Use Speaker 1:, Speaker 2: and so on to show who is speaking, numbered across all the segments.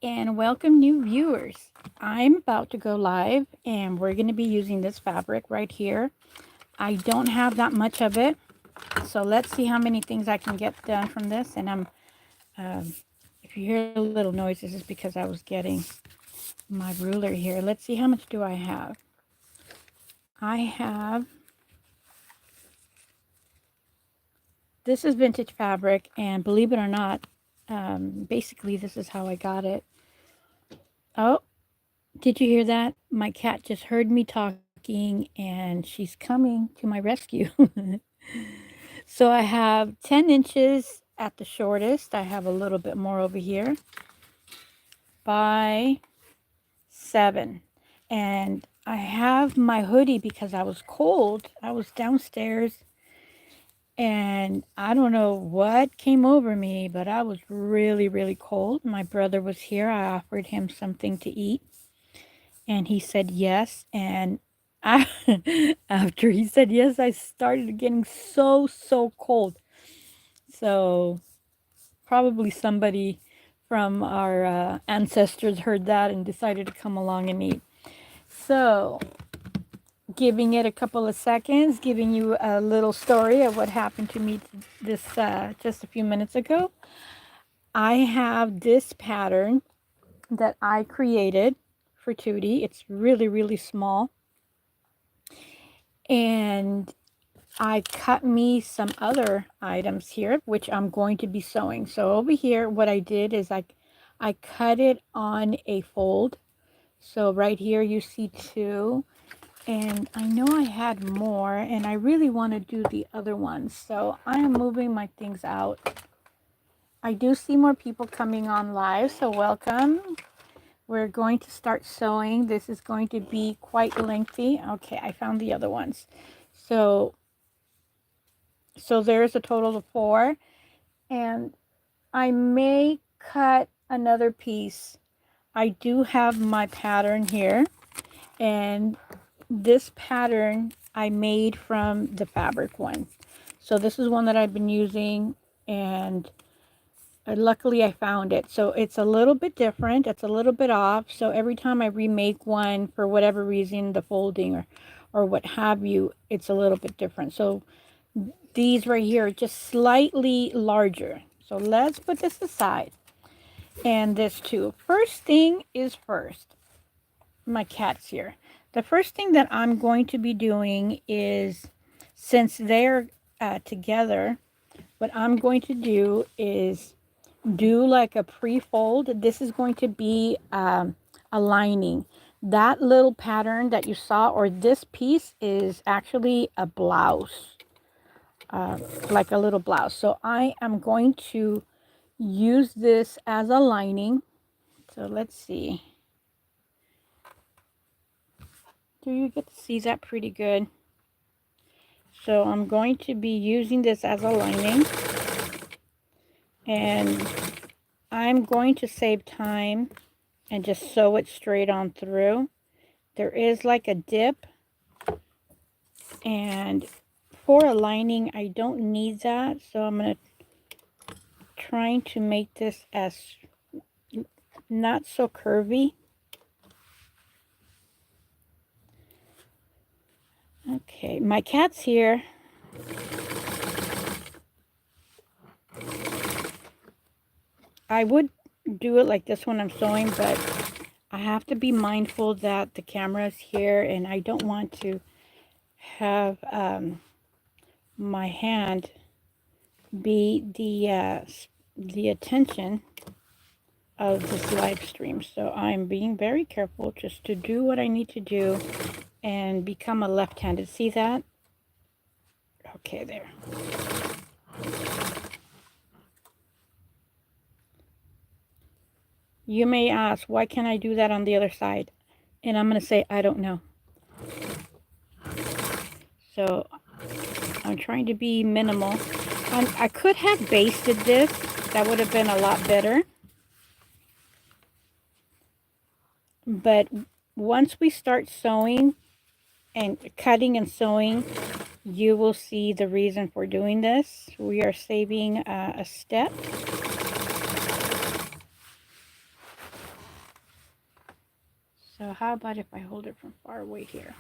Speaker 1: and welcome new viewers. I'm about to go live and we're going to be using this fabric right here. I don't have that much of it, so let's see how many things I can get done from this. And if you hear a little noise, this is because I was getting my ruler here. Let's see, how much do I have? I have, this is vintage fabric, and believe it or not, basically this is how I got it. Oh, did you hear that? My cat just heard me talking and she's coming to my rescue. So I have 10 inches at the shortest. I have a little bit more over here by 7. And I have my hoodie because I was cold. I was downstairs and I don't know what came over me, but I was really, really cold. My brother was here. I offered him something to eat and he said yes. And I, after he said yes, I started getting so cold. So probably somebody from our ancestors heard that and decided to come along and eat. So giving it a couple of seconds, giving you a little story of what happened to me this just a few minutes ago. I have this pattern that I created for Tutti. It's really, really small. And I cut me some other items here, which I'm going to be sewing. So over here, what I did is I cut it on a fold. So right here you see 2. And I know I had more, and I really want to do the other ones. So I am moving my things out. I do see more people coming on live, so welcome. We're going to start sewing. This is going to be quite lengthy. Okay, I found the other ones. So there's a total of 4, and I may cut another piece. I do have my pattern here, and this pattern I made from the fabric one. So this is one that I've been using, and luckily I found it. So it's a little bit different. It's a little bit off. So every time I remake one, for whatever reason, the folding or what have you, it's a little bit different. So these right here are just slightly larger. So let's put this aside. And this too. First thing is first. My cat's here. The first thing that I'm going to be doing is, since they're together, what I'm going to do is do like a pre-fold. This is going to be a lining. That little pattern that you saw, or this piece, is actually a blouse, like a little blouse. So I am going to use this as a lining. So let's see. Do you get to see that pretty good? So I'm going to be using this as a lining, and I'm going to save time and just sew it straight on through. There is like a dip, and for a lining I don't need that, so I'm going to trying to make this as not so curvy. Okay, my cat's here. I would do it like this when I'm sewing, but I have to be mindful that the camera is here and I don't want to have my hand be the attention of this live stream. So I'm being very careful just to do what I need to do and become a left-handed. See that? Okay, there. You may ask, why can't I do that on the other side? And I'm going to say, I don't know. So I'm trying to be minimal. I could have basted this. That would have been a lot better. But once we start sewing and cutting and sewing, you will see the reason for doing this. We are saving a step. So how about if I hold it from far away here?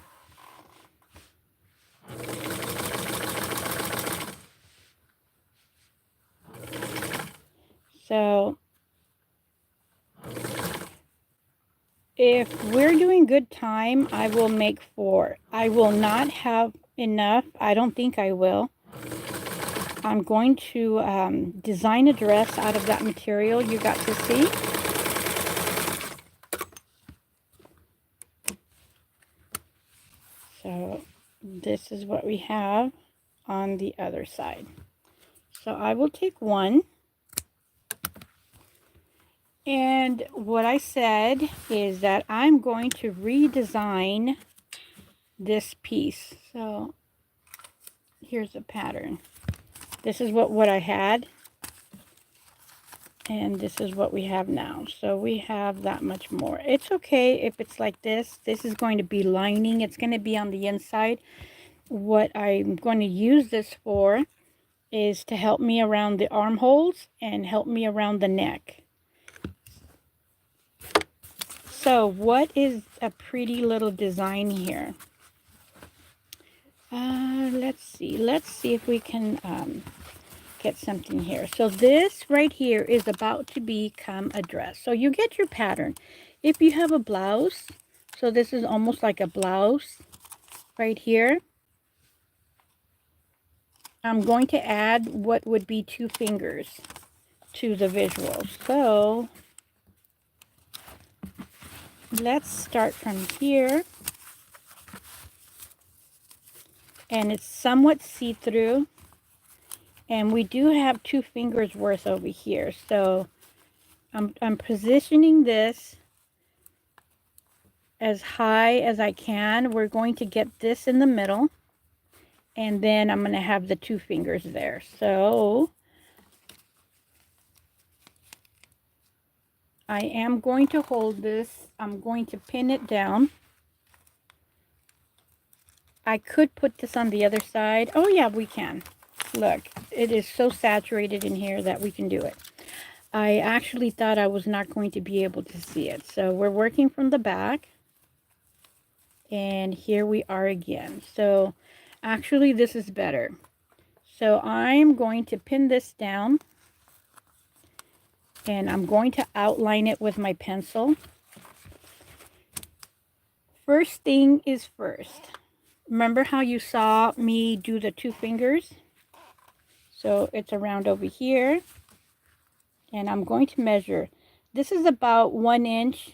Speaker 1: So if we're doing good time, I will make 4. I will not have enough. I don't think I will. I'm going to design a dress out of that material you got to see. So this is what we have on the other side. So I will take 1. And what I said is that I'm going to redesign this piece. So here's a pattern. This is what I had. And this is what we have now. So we have that much more. It's okay if it's like this. This is going to be lining. It's going to be on the inside. What I'm going to use this for is to help me around the armholes and help me around the neck. So what is a pretty little design here? Let's see if we can get something here. So this right here is about to become a dress. So you get your pattern. If you have a blouse, so this is almost like a blouse right here. I'm going to add what would be 2 fingers to the visual. So let's start from here. And it's somewhat see-through. And we do have 2 fingers worth over here. So I'm positioning this as high as I can. We're going to get this in the middle. And then I'm going to have the 2 fingers there. So I am going to hold this. I'm going to pin it down. I could put this on the other side. Oh yeah, we can. Look, it is so saturated in here that we can do it. I actually thought I was not going to be able to see it. So we're working from the back. And here we are again. So actually this is better. So I'm going to pin this down. And I'm going to outline it with my pencil. First thing is first. Remember how you saw me do the 2 fingers? So it's around over here. And I'm going to measure. This is about 1 inch,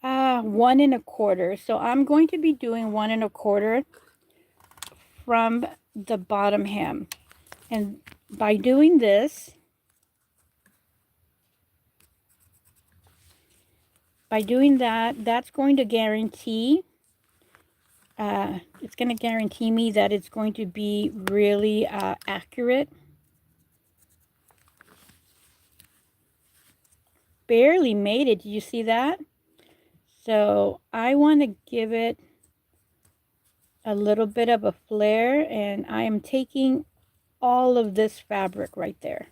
Speaker 1: 1 1/4. So I'm going to be doing 1 1/4 from the bottom hem. And by doing this, by doing that, that's going to guarantee, it's going to guarantee me that it's going to be really accurate. Barely made it. Did you see that? So I want to give it a little bit of a flare, and I am taking all of this fabric right there.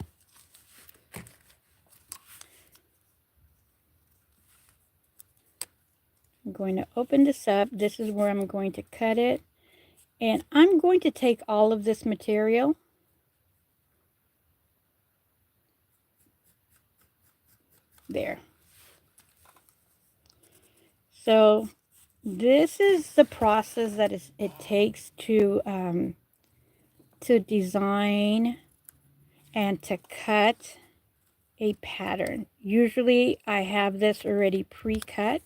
Speaker 1: I'm going to open this up. This is where I'm going to cut it. And I'm going to take all of this material there. So this is the process that it takes to design and to cut a pattern. Usually I have this already pre-cut.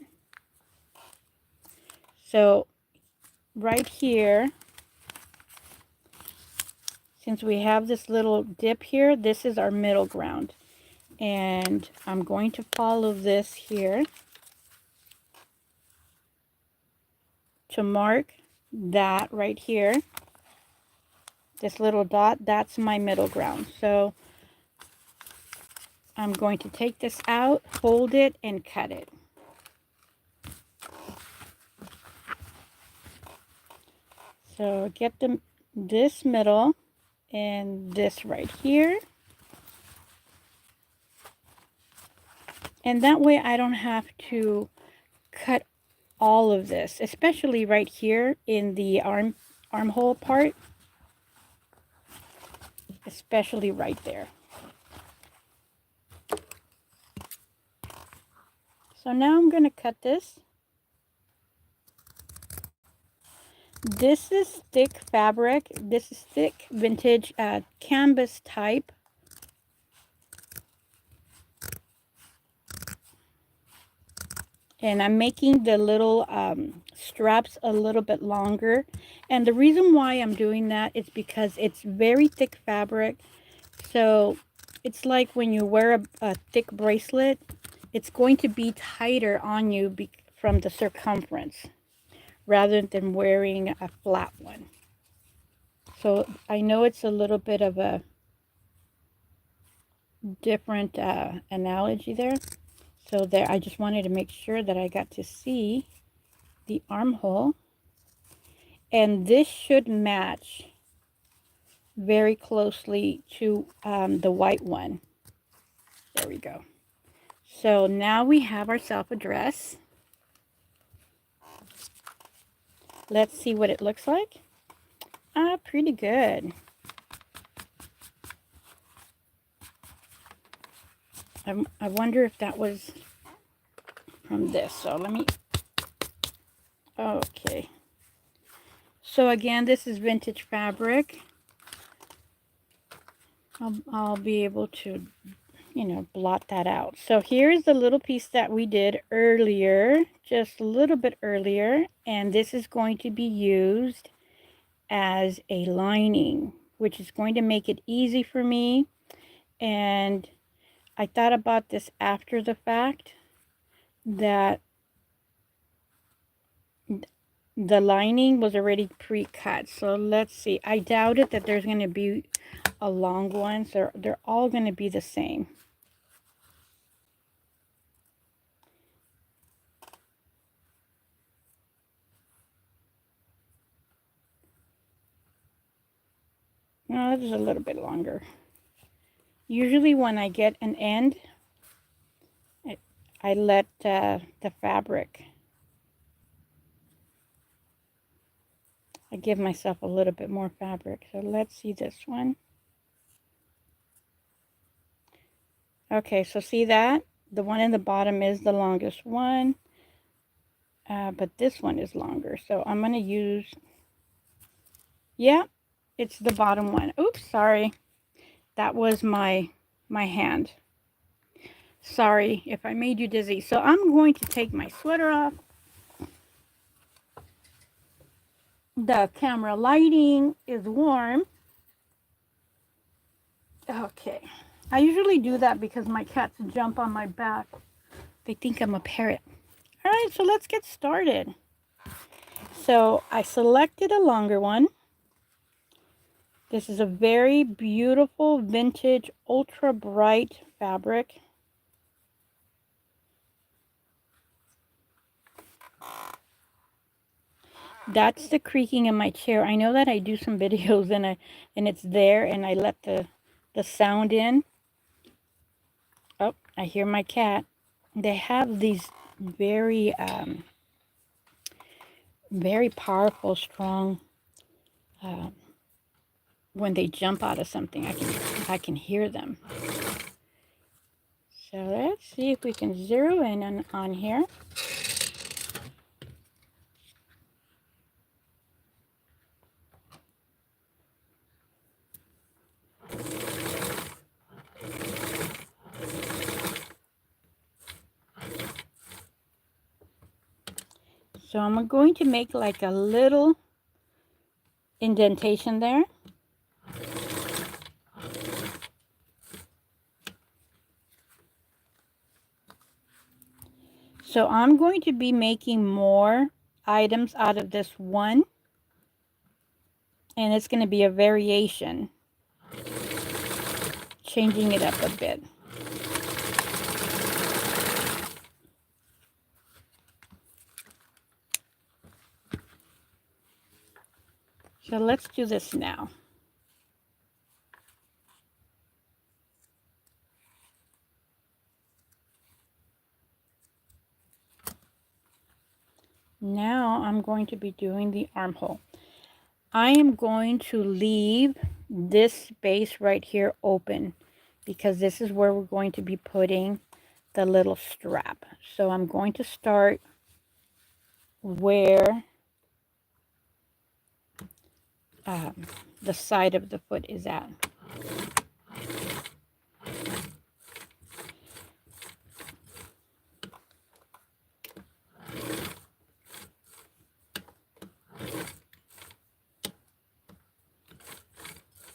Speaker 1: So right here, since we have this little dip here, this is our middle ground. And I'm going to follow this here to mark that right here. This little dot, that's my middle ground. So I'm going to take this out, hold it, and cut it. So get this middle and this right here. And that way I don't have to cut all of this, especially right here in the armhole part, especially right there. So now I'm going to cut this. This is thick fabric. This is thick vintage canvas type. And I'm making the little straps a little bit longer. And the reason why I'm doing that is because it's very thick fabric. So it's like when you wear a thick bracelet, it's going to be tighter on you from the circumference rather than wearing a flat one. So I know it's a little bit of a different analogy there. So there, I just wanted to make sure that I got to see the armhole. And this should match very closely to the white one. There we go. So now we have ourselves a dress. Let's see what it looks like. Pretty good. I wonder if that was from this. So let me, okay. So again, this is vintage fabric. I'll be able to, you know, blot that out. So here's the little piece that we did earlier, just a little bit earlier. And this is going to be used as a lining, which is going to make it easy for me. And I thought about this after the fact, that the lining was already pre-cut. So let's see. I doubt it that there's going to be a long one. So they're all going to be the same. No, this is a little bit longer. Usually when I get an end, I let the fabric, I give myself a little bit more fabric. So let's see this one. Okay, so see that? The one in the bottom is the longest one, but this one is longer. So I'm going to use, yeah, it's the bottom one. Oops, sorry. That was my hand. Sorry if I made you dizzy. So I'm going to take my sweater off. The camera lighting is warm. Okay. I usually do that because my cats jump on my back. They think I'm a parrot. All right, so let's get started. So I selected a longer one. This is a very beautiful vintage ultra bright fabric. That's the creaking in my chair. I know that I do some videos and it's there and I let the sound in. Oh, I hear my cat. They have these very very powerful, strong when they jump out of something, I can hear them. So let's see if we can zero in on here. So I'm going to make like a little indentation there. So I'm going to be making more items out of this one. And it's going to be a variation, changing it up a bit. So let's do this now. Now I'm going to be doing the armhole. I am going to leave this space right here open because this is where we're going to be putting the little strap. So I'm going to start where the side of the foot is at.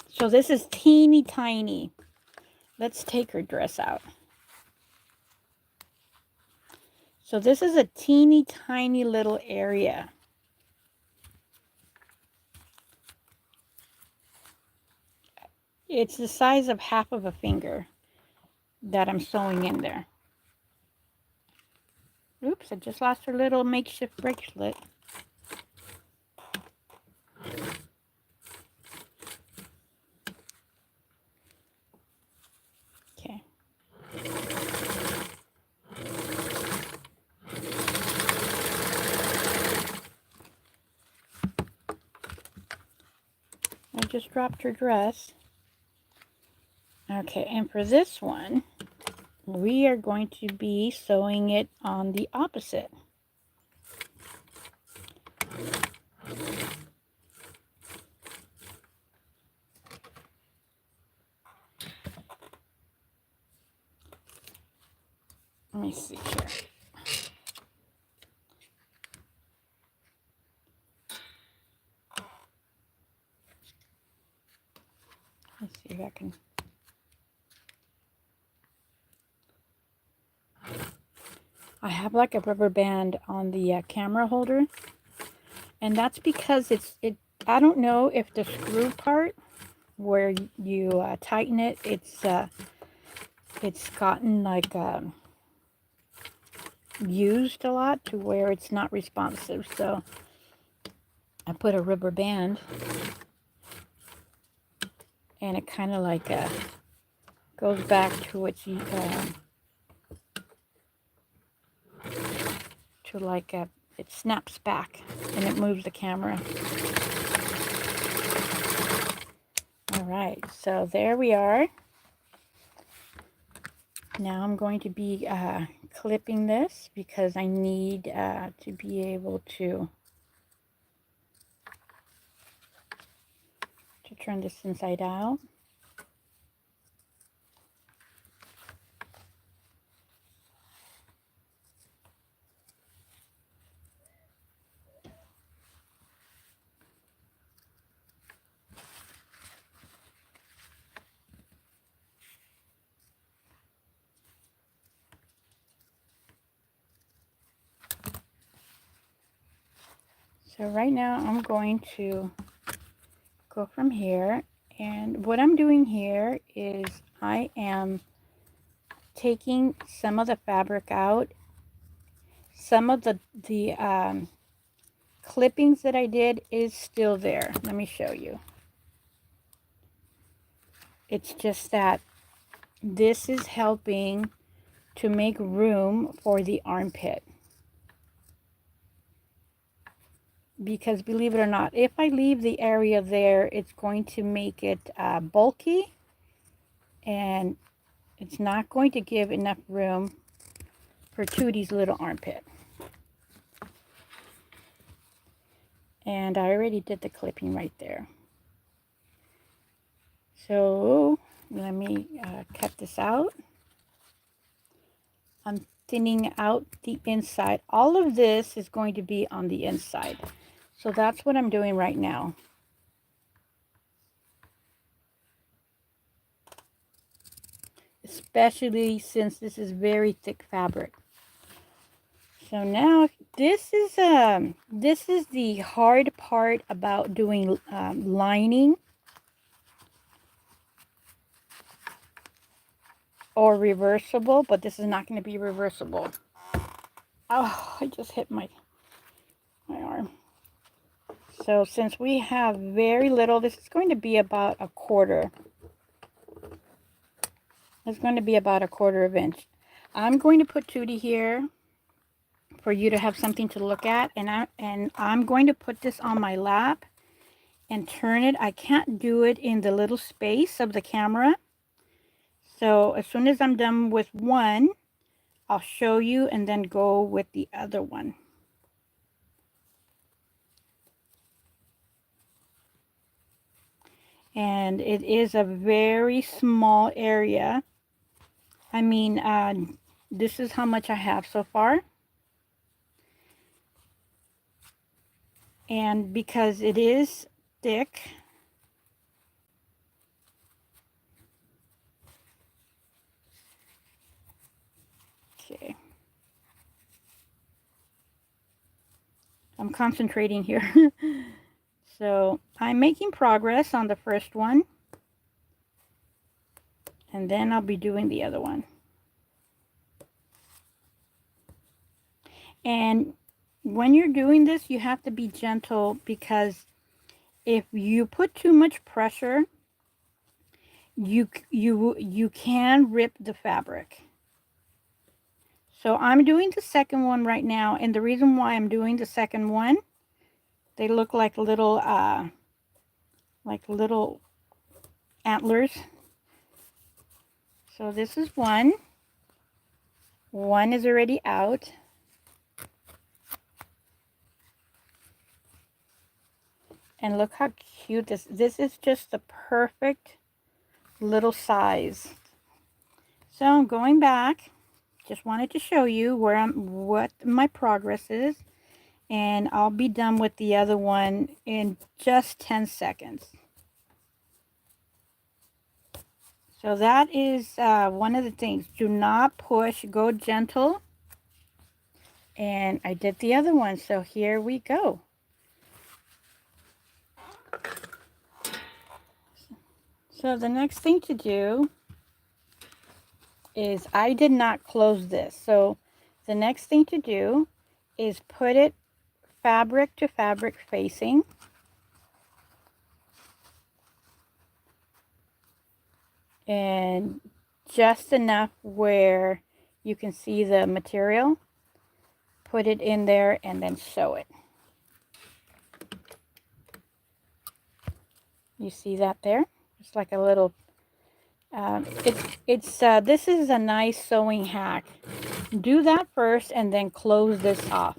Speaker 1: So this is teeny tiny. Let's take her dress out. So this is a teeny tiny little area. It's the size of half of a finger that I'm sewing in there. Oops, I just lost her little makeshift bracelet. Okay. I just dropped her dress. Okay, and for this one, we are going to be sewing it on the opposite. Let me see here. Let's see if I can. I have like a rubber band on the camera holder, and that's because I don't know if the screw part where you tighten it, it's gotten like used a lot to where it's not responsive. So I put a rubber band, and it kind of like goes back to its it snaps back and it moves the camera. All right, so there we are. Now I'm going to be clipping this because I need to be able to turn this inside out. So right now I'm going to go from here, and what I'm doing here is I am taking some of the fabric out. Some of the clippings that I did is still there. Let me show you. It's just that this is helping to make room for the armpit. Because believe it or not, if I leave the area there, it's going to make it bulky, and it's not going to give enough room for Tootie's little armpit. And I already did the clipping right there. So let me cut this out. I'm thinning out the inside. All of this is going to be on the inside. So that's what I'm doing right now. Especially since this is very thick fabric. So now this is the hard part about doing lining or reversible, but this is not going to be reversible. Oh, I just hit my arm. So since we have very little, this is going to be about a quarter. It's going to be about a quarter of an inch. I'm going to put Tootie here. for you to have something to look at. And I'm going to put this on my lap and turn it. I can't do it in the little space of the camera. So as soon as I'm done with one, I'll show you and then go with the other one. And it is a very small area. I mean, this is how much I have so far. And because it is thick, okay, I'm concentrating here. So I'm making progress on the first one, and then I'll be doing the other one. And when you're doing this, you have to be gentle, because if you put too much pressure, you can rip the fabric. So I'm doing the second one right now, and the reason why I'm doing the second one, they look like little antlers. So this is one. One is already out. And look how cute this is. Just the perfect little size. So I'm going back. Just wanted to show you what my progress is. And I'll be done with the other one in just 10 seconds. So that is one of the things. Do not push, go gentle. And I did the other one, so here we go. So the next thing to do is, I did not close this. So the next thing to do is put it fabric to fabric facing. And just enough where you can see the material. Put it in there and then sew it. You see that there? It's like a little, this is a nice sewing hack. Do that first and then close this off.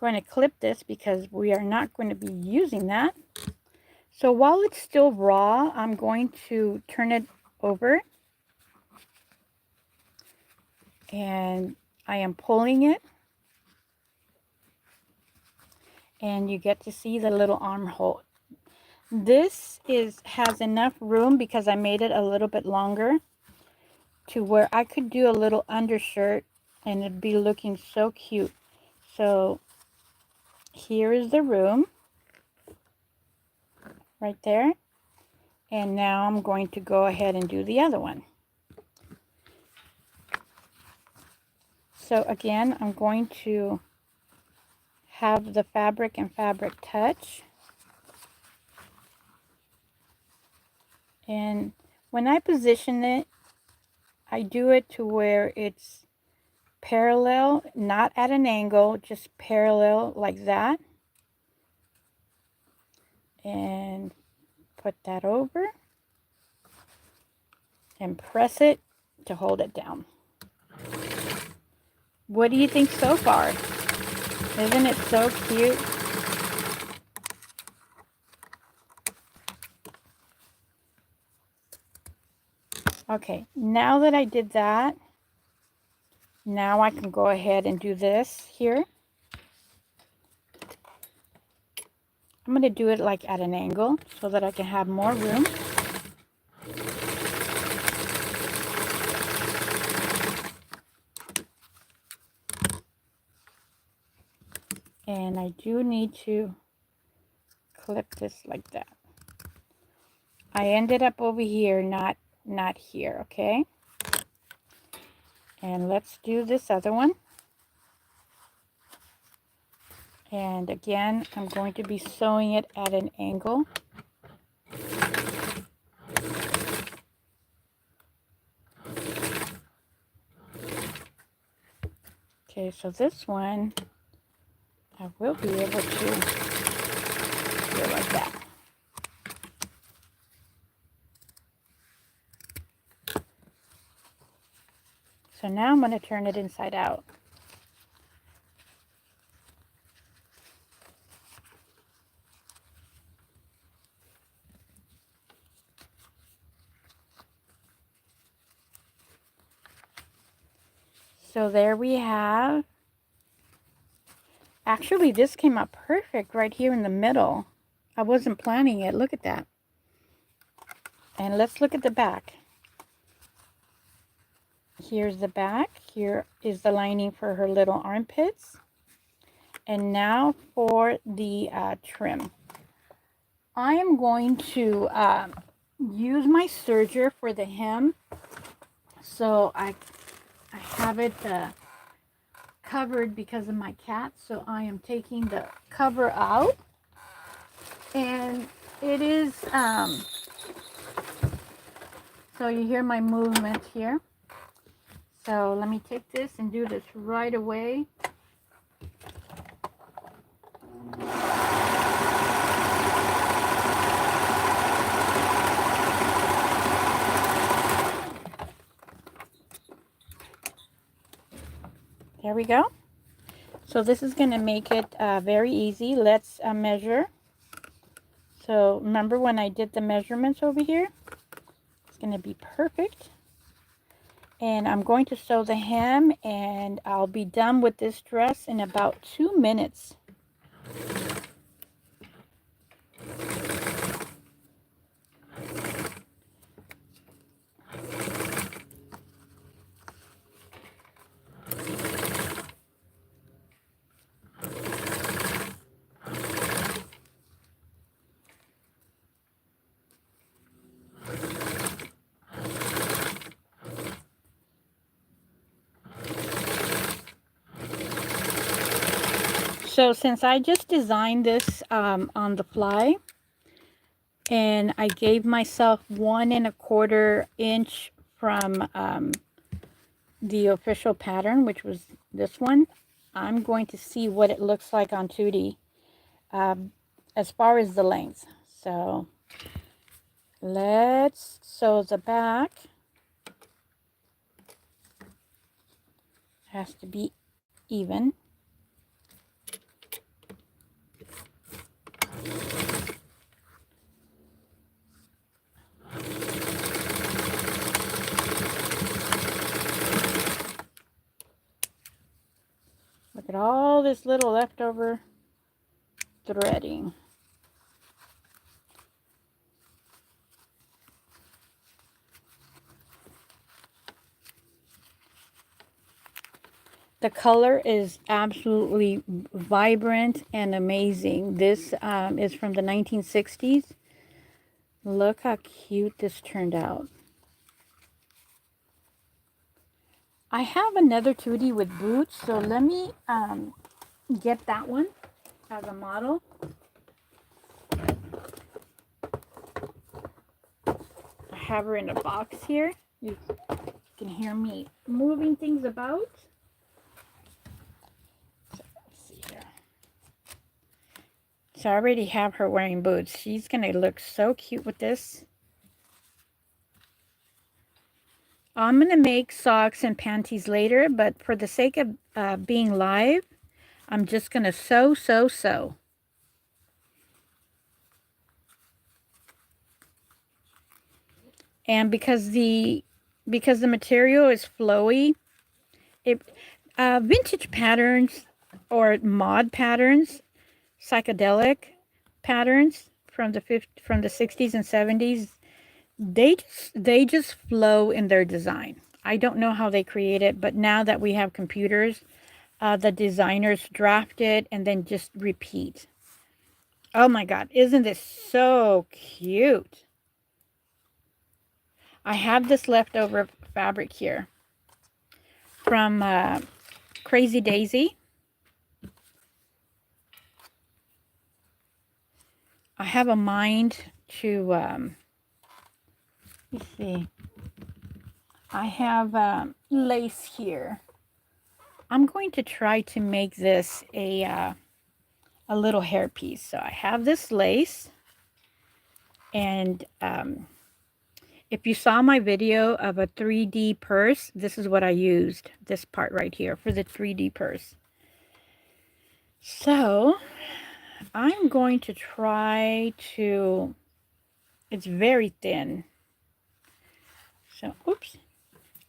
Speaker 1: I'm going to clip this because we are not going to be using that. So while it's still raw, I'm going to turn it over. And I am pulling it. And you get to see the little armhole. This has enough room, because I made it a little bit longer, to where I could do a little undershirt and it'd be looking so cute. So here is the room right there. And now I'm going to go ahead and do the other one. So again, I'm going to have the fabric and fabric touch. And when I position it, I do it to where it's parallel, not at an angle, just parallel like that. And put that over and press it to hold it down. What do you think so far? Isn't it so cute? Okay, now that I did that, now I can go ahead and do this here. I'm going to do it like at an angle so that I can have more room. And I do need to clip this like that. I ended up over here, not here, okay? And let's do this other one. And again, I'm going to be sewing it at an angle. Okay, so this one I will be able to do it like that. So now I'm going to turn it inside out. So there we have. Actually, this came out perfect right here in the middle. I wasn't planning it. Look at that. And let's look at the back. Here's the back. Here is the lining for her little armpits. And now for the trim. I am going to use my serger for the hem. So I have it covered because of my cat. So I am taking the cover out. And it is, so you hear my movement here. So let me take this and do this right away. There we go. So this is going to make it very easy. Let's measure. So remember when I did the measurements over here? It's going to be perfect. And I'm going to sew the hem, and I'll be done with this dress in about 2 minutes. So since I just designed this on the fly, and I gave myself 1 1/4 inch from the official pattern, which was this one, I'm going to see what it looks like on Tutti as far as the length. So let's sew the back. It has to be even. Look at all this little leftover threading. The color is absolutely vibrant and amazing. This is from the 1960s. Look how cute this turned out. I have another Tutti with boots, so let me get that one as a model. I have her in a box here. You can hear me moving things about. So let's see here. So I already have her wearing boots. She's gonna look so cute with this. I'm gonna make socks and panties later, but for the sake of being live, I'm just gonna sew. And because the material is flowy, vintage patterns or mod patterns, psychedelic patterns from the 60s and 70s, they just flow in their design. I don't know how they create it, but now that we have computers, the designers draft it and then just repeat. Oh my God, isn't this so cute? I have this leftover fabric here from Crazy Daisy. I have a mind to, let's see, I have lace here. I'm going to try to make this a little hairpiece. So I have this lace, and if you saw my video of a 3D purse, this is what I used, this part right here for the 3D purse. So I'm going to try to, it's very thin. So, oops.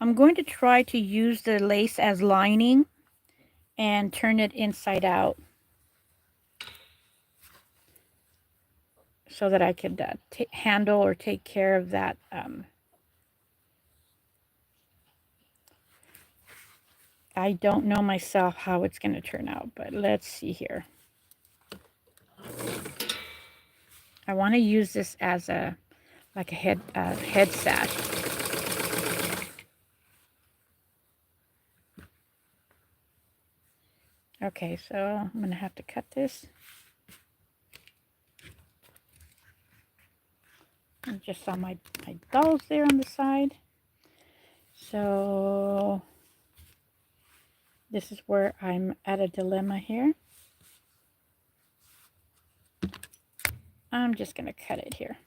Speaker 1: I'm going to try to use the lace as lining and turn it inside out so that I could handle or take care of that. I don't know myself how it's going to turn out, but let's see here. I want to use this as a head sash. Okay, so I'm going to have to cut this. I just saw my dolls there on the side. So this is where I'm at a dilemma here. I'm just going to cut it here.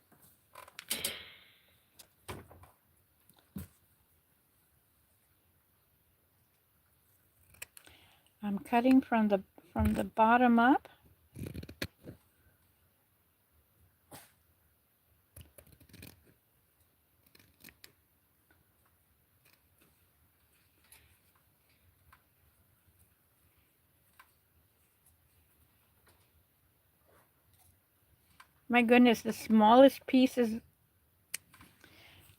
Speaker 1: I'm cutting from the bottom up. My goodness, the smallest pieces.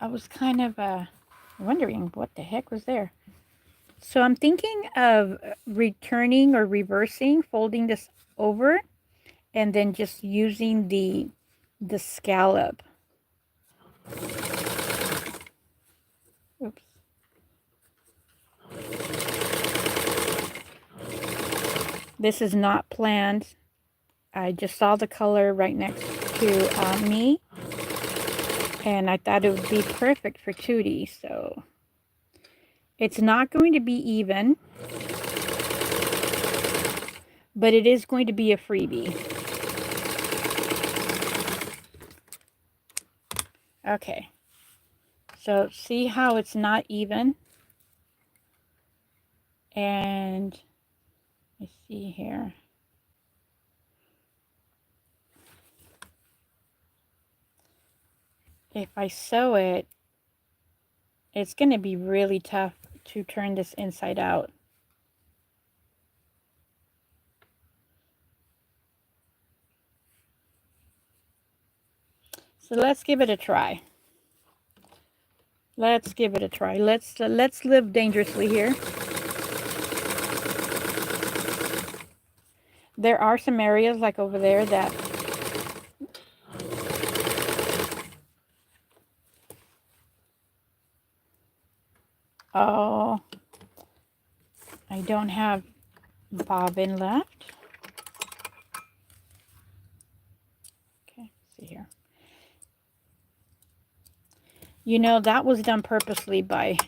Speaker 1: I was kind of wondering what the heck was there. So I'm thinking of returning or reversing, folding this over, and then just using the scallop. Oops. This is not planned. I just saw the color right next to me, and I thought it would be perfect for Tutti. So it's not going to be even, but it is going to be a freebie. Okay, so see how it's not even? And let's see here. If I sew it, it's going to be really tough to turn this inside out. So let's give it a try. Let's give it a try. Let's live dangerously here. There are some areas like over there that oh, I don't have bobbin left. Okay, let's see here. You know, that was done purposely by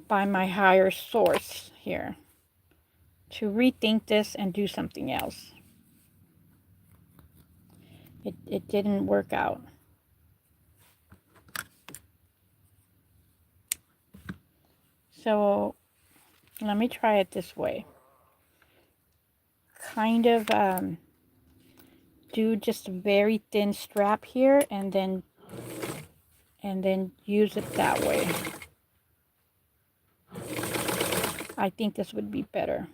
Speaker 1: my higher source here to rethink this and do something else. It didn't work out. So let me try it this way. Kind of do just a very thin strap here, and then use it that way. I think this would be better.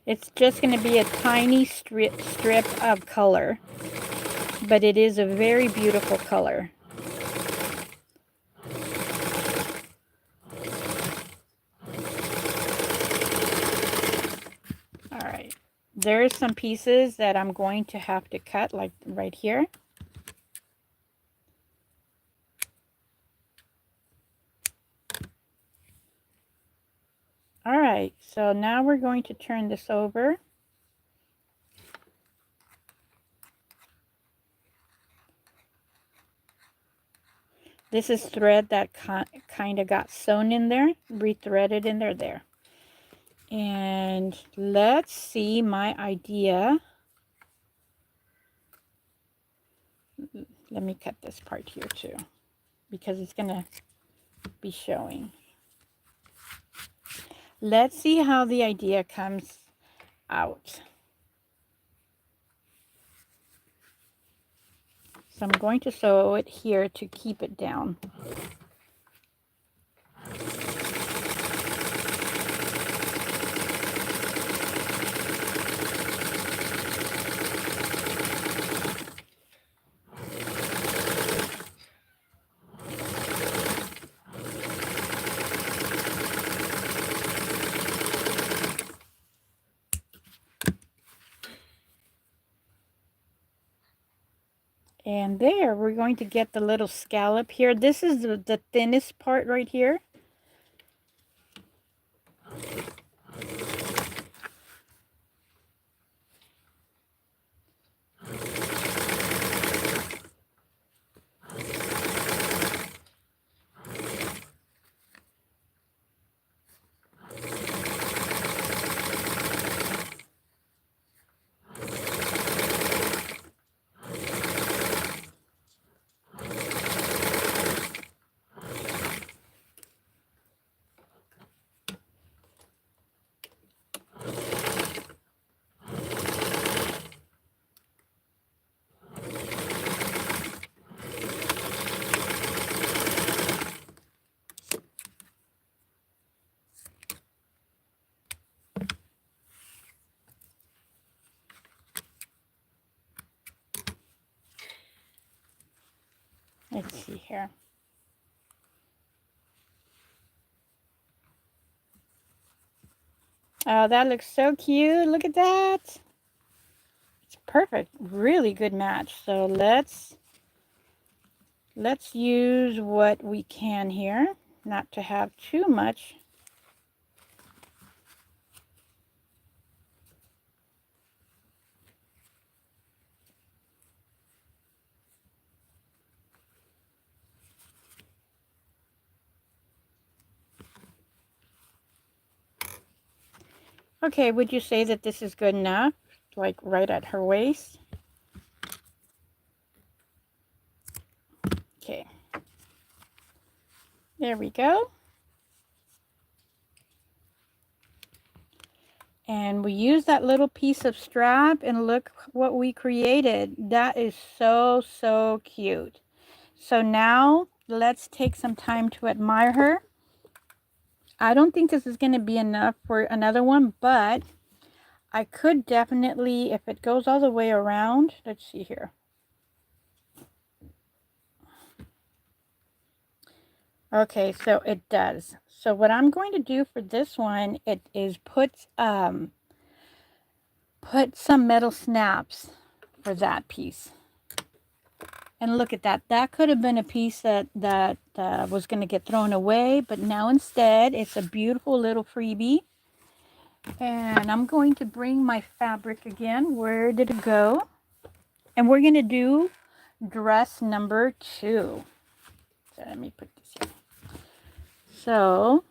Speaker 1: It's just going to be a tiny strip of color, but it is a very beautiful color. All right, there's some pieces that I'm going to have to cut, like right here. So now we're going to turn this over. This is thread that kind of got sewn in there, rethreaded in there. And let's see my idea. Let me cut this part here too, because it's going to be showing. Let's see how the idea comes out. So I'm going to sew it here to keep it down. And there, we're going to get the little scallop here. This is the thinnest part right here. Let's see here. Oh, that looks so cute. Look at that. It's perfect. Really good match. So let's use what we can here, not to have too much. Okay, would you say that this is good enough? Like right at her waist? Okay. There we go. And we use that little piece of strap, and look what we created. That is so, so cute. So now let's take some time to admire her. I don't think this is going to be enough for another one, but I could definitely, if it goes all the way around, let's see here. Okay, so it does. So what I'm going to do for this one, it is put some metal snaps for that piece. And look at that. That could have been a piece that was going to get thrown away, but now instead it's a beautiful little freebie. And I'm going to bring my fabric again. Where did it go? And we're going to do dress number 2. So let me put this here. So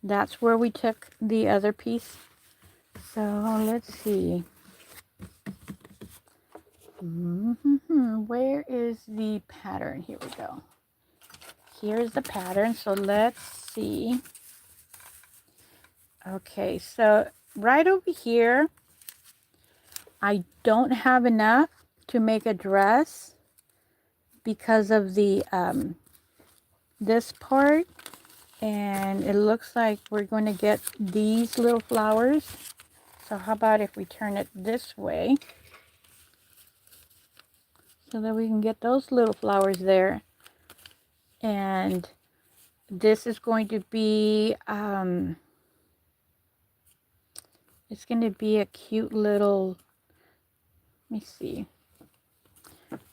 Speaker 1: that's where we took the other piece. So let's see. Where is the pattern? Here we go. Here's the pattern. So let's see. Okay, so right over here, I don't have enough to make a dress because of the this part, and it looks like we're going to get these little flowers. So how about if we turn it this way so that we can get those little flowers there. And this is going to be it's going to be a cute little, let me see,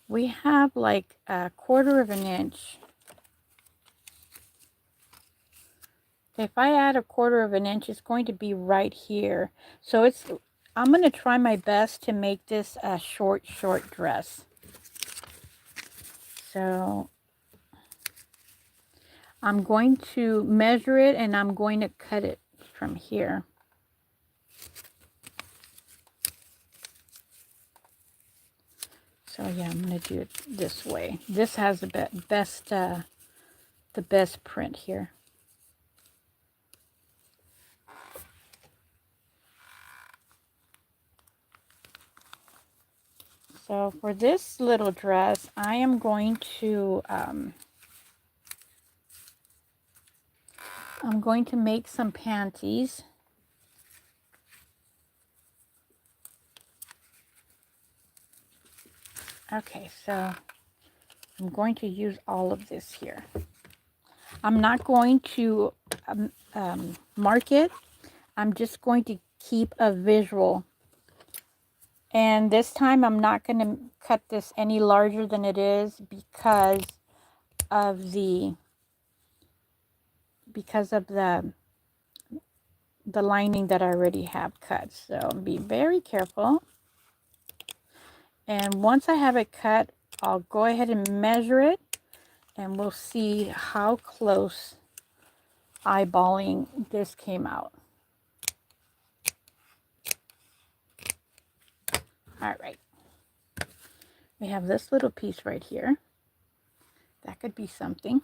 Speaker 1: we have like 1/4 of an inch. If I add 1/4 of an inch, it's going to be right here. So I'm going to try my best to make this a short dress. So I'm going to measure it and I'm going to cut it from here. So yeah, I'm going to do it this way. This has the best print here. So for this little dress, I am going to make some panties. Okay, so I'm going to use all of this here. I'm not going to mark it. I'm just going to keep a visual. And this time I'm not going to cut this any larger than it is because of the lining that I already have cut. So be very careful. And once I have it cut, I'll go ahead and measure it and we'll see how close eyeballing this came out. All right. We have this little piece right here. That could be something.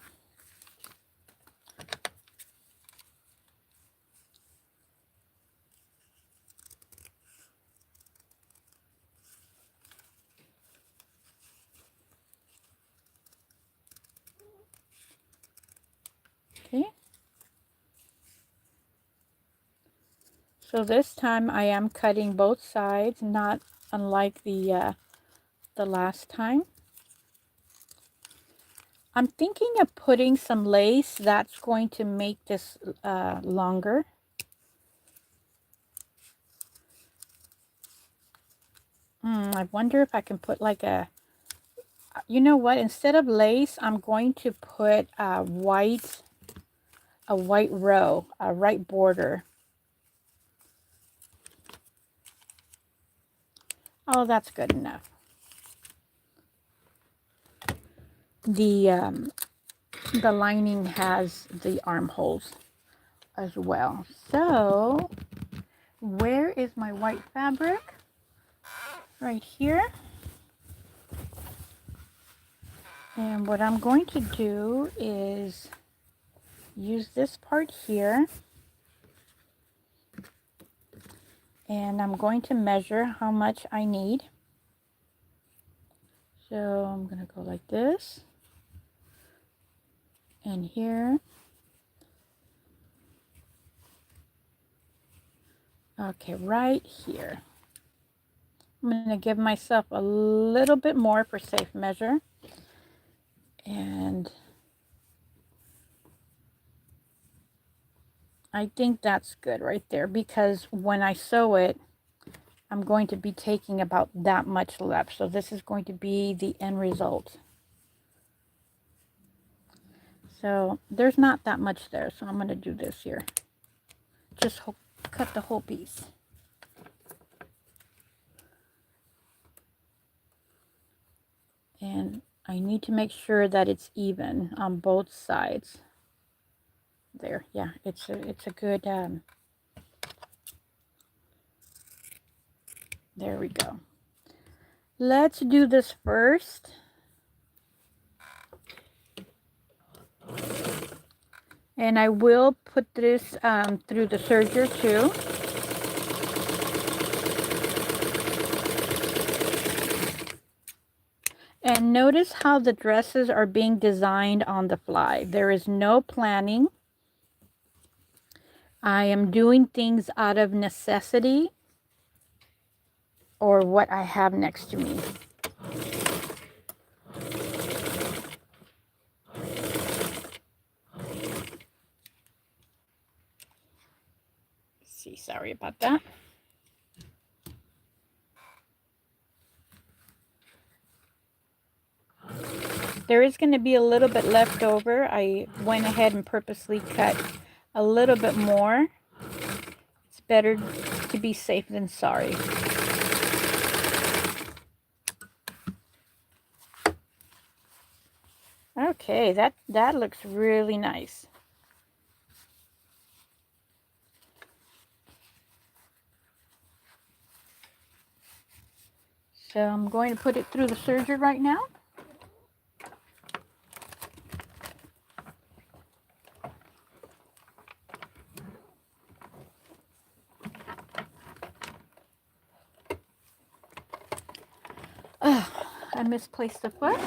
Speaker 1: Okay. So this time I am cutting both sides, not unlike the last time. I'm thinking of putting some lace. That's going to make this longer. I wonder if I can put like you know what? Instead of lace, I'm going to put a white row, a white border. Oh, that's good enough. The lining has the armholes as well. So where is my white fabric? Right here. And what I'm going to do is use this part here. And I'm going to measure how much I need. So I'm going to go like this. And here. Okay, right here. I'm going to give myself a little bit more for safe measure. And I think that's good right there, because when I sew it, I'm going to be taking about that much left. So this is going to be the end result. So there's not that much there. So I'm going to do this here. Just cut the whole piece. And I need to make sure that it's even on both sides. There, yeah, it's a good, there we go. Let's do this first. And I will put this through the serger too. And notice how the dresses are being designed on the fly. There is no planning. I am doing things out of necessity or what I have next to me. See, sorry about that. There is going to be a little bit left over. I went ahead and purposely cut a little bit more. It's better to be safe than sorry. Okay, that looks really nice. So I'm going to put it through the serger right now. I misplaced the foot.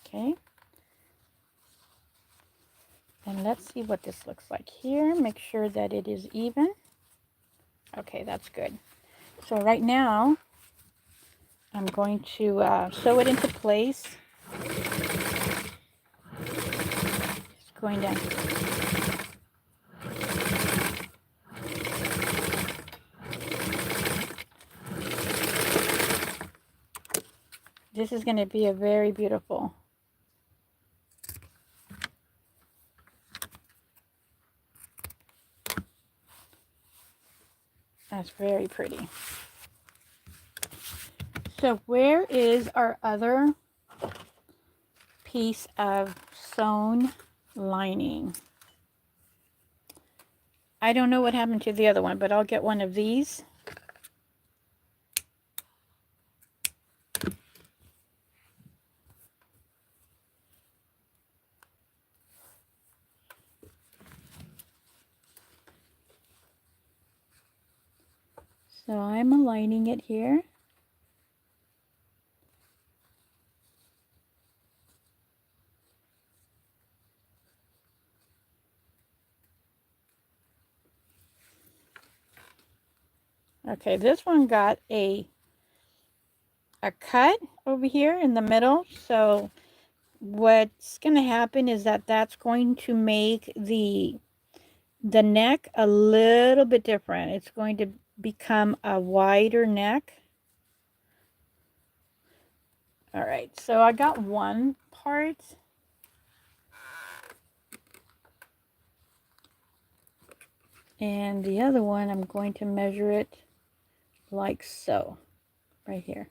Speaker 1: Okay. And let's see what this looks like here. Make sure that it is even. Okay, that's good. So right now, I'm going to sew it into place. Just going to this is going to be a very beautiful. That's very pretty. So where is our other piece of sewn lining? I don't know what happened to the other one, but I'll get one of these. So I'm aligning it here. Okay, this one got a cut over here in the middle. So what's going to happen is that that's going to make the neck a little bit different. It's going to become a wider neck. All right, so I got one part. And the other one, I'm going to measure it like so, right here.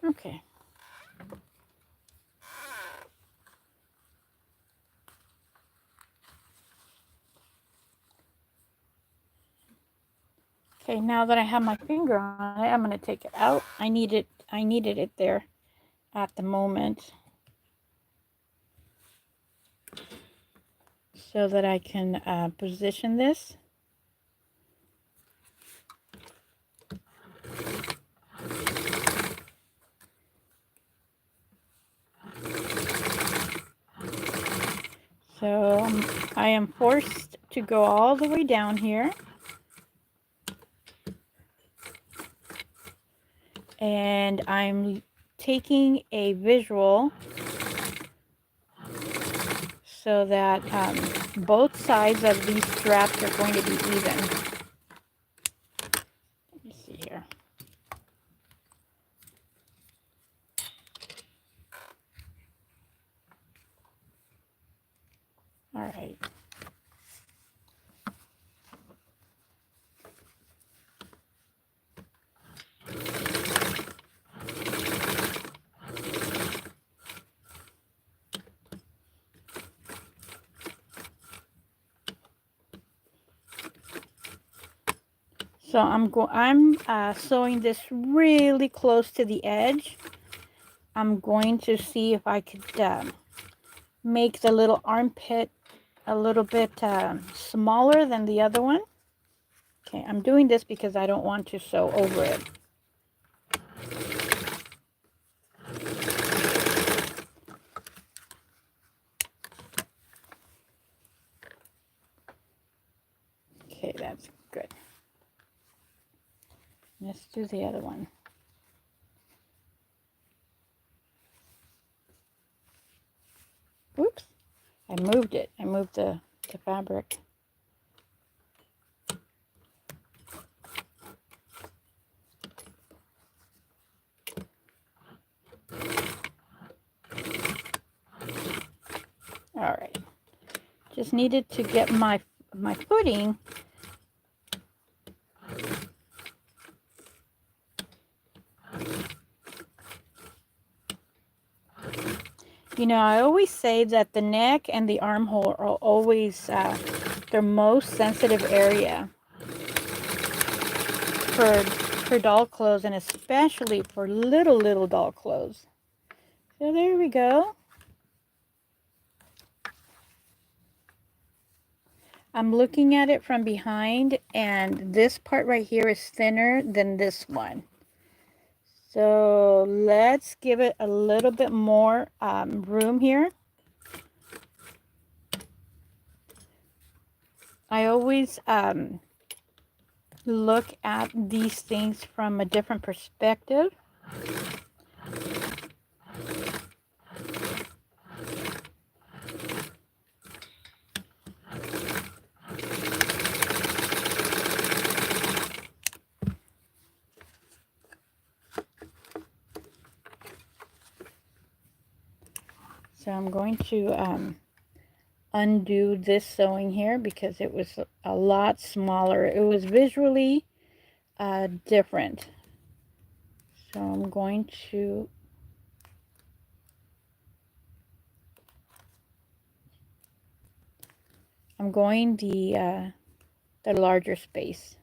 Speaker 1: Okay. Okay, now that I have my finger on it, I'm going to take it out. I needed it there at the moment so that I can position this. So I am forced to go all the way down here. And I'm taking a visual so that both sides of these straps are going to be even. Let me see here. All right. So I'm sewing this really close to the edge. I'm going to see if I could make the little armpit a little bit smaller than the other one. Okay, I'm doing this because I don't want to sew over it. good. Let's do the other one. Oops, I moved it. I moved the fabric. All right. Just needed to get my footing. You know, I always say that the neck and the armhole are always their most sensitive area for doll clothes, and especially for little doll clothes. So there we go. I'm looking at it from behind, and this part right here is thinner than this one. So let's give it a little bit more room here. I always look at these things from a different perspective. So I'm going to undo this sewing here because it was a lot smaller. It was visually different. So I'm going to the larger space.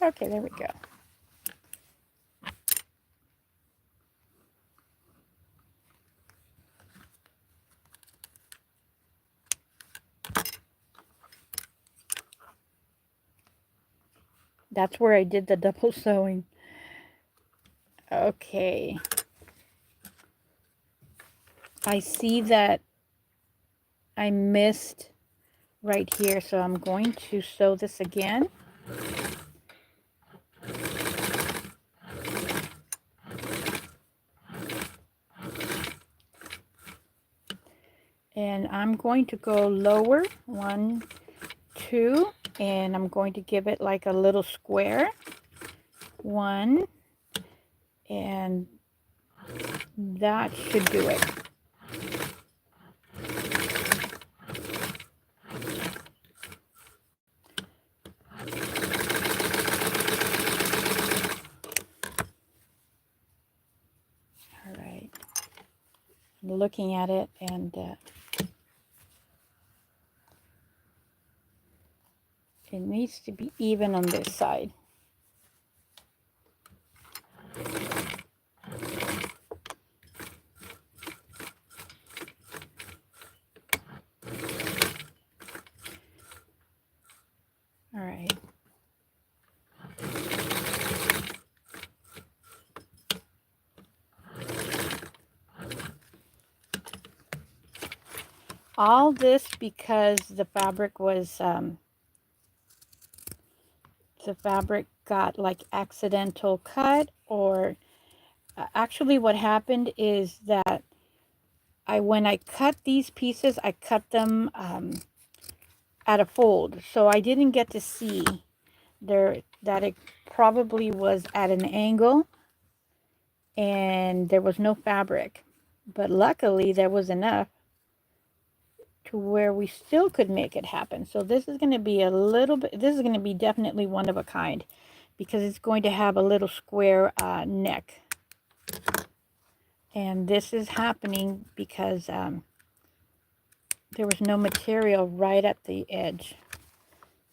Speaker 1: Okay, there we go. That's where I did the double sewing. Okay. I see that I missed right here, so I'm going to sew this again. And I'm going to go lower, 1, 2, and I'm going to give it like a little square. 1, and that should do it. All right. I'm looking at it, and it needs to be even on this side. All right. All this because the fabric was the fabric got like accidental cut, or actually what happened is that when I cut these pieces, I cut them at a fold, so I didn't get to see there that it probably was at an angle and there was no fabric, but luckily there was enough to where we still could make it happen. So this is going to be a little bit, this is going to be definitely one of a kind, because it's going to have a little square neck. And this is happening because there was no material right at the edge.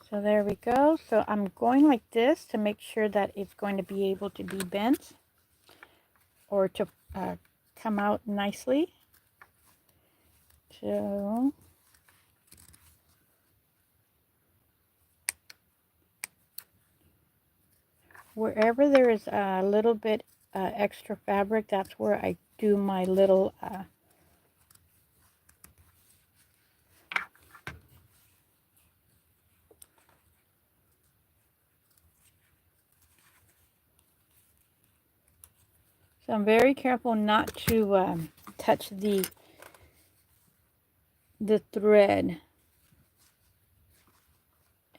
Speaker 1: So there we go. So I'm going like this to make sure that it's going to be able to be bent or to come out nicely. So wherever there is a little bit extra fabric, that's where I do my little so I'm very careful not to touch the thread.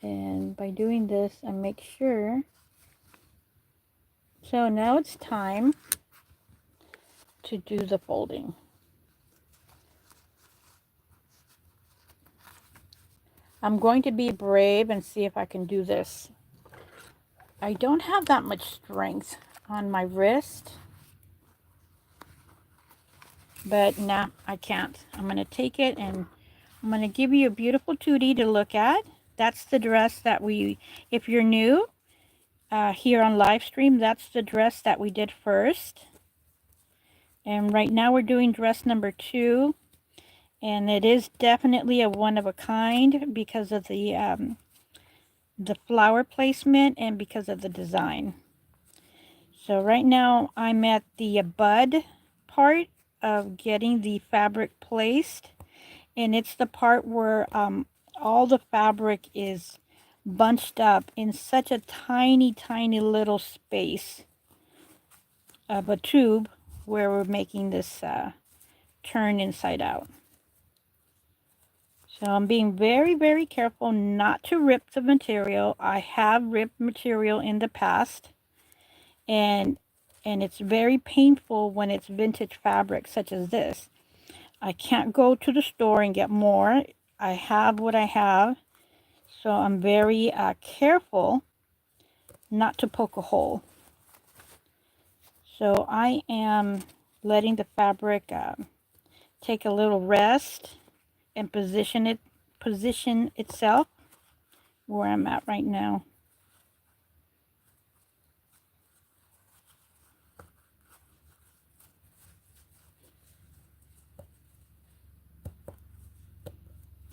Speaker 1: And by doing this, I make sure. So now it's time to do the folding. I'm going to be brave and see if I can do this. I don't have that much strength on my wrist, but nah, I can't. I'm going to take it and I'm going to give you a beautiful Tutti to look at. That's the dress that we, if you're new here on live stream, that's the dress that we did first. And right now we're doing dress number 2. And it is definitely a one of a kind because of the flower placement and because of the design. So right now I'm at the bud part of getting the fabric placed, and it's the part where all the fabric is bunched up in such a tiny little space of a tube where we're making this turn inside out. So I'm being very careful not to rip the material. I have ripped material in the past, and it's very painful when it's vintage fabric such as this. I can't go to the store and get more. I have what I have, so I'm very careful not to poke a hole. So I am letting the fabric take a little rest and position itself where I'm at right now.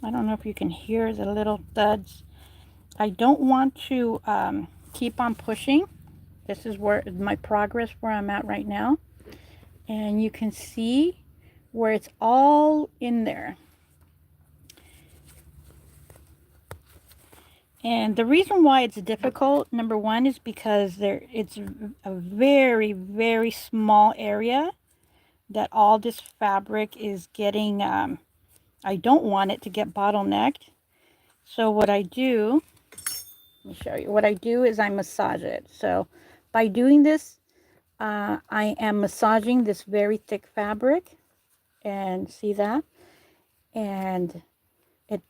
Speaker 1: I don't know if you can hear the little thuds. I don't want to keep on pushing. This is where my progress where I'm at right now. And you can see where it's all in there. And the reason why it's difficult, number one, is because it's a very small area that all this fabric is getting. I don't want it to get bottlenecked. So what I do, let me show you. What I do is I massage it. So by doing this, I am massaging this very thick fabric, and see that? And it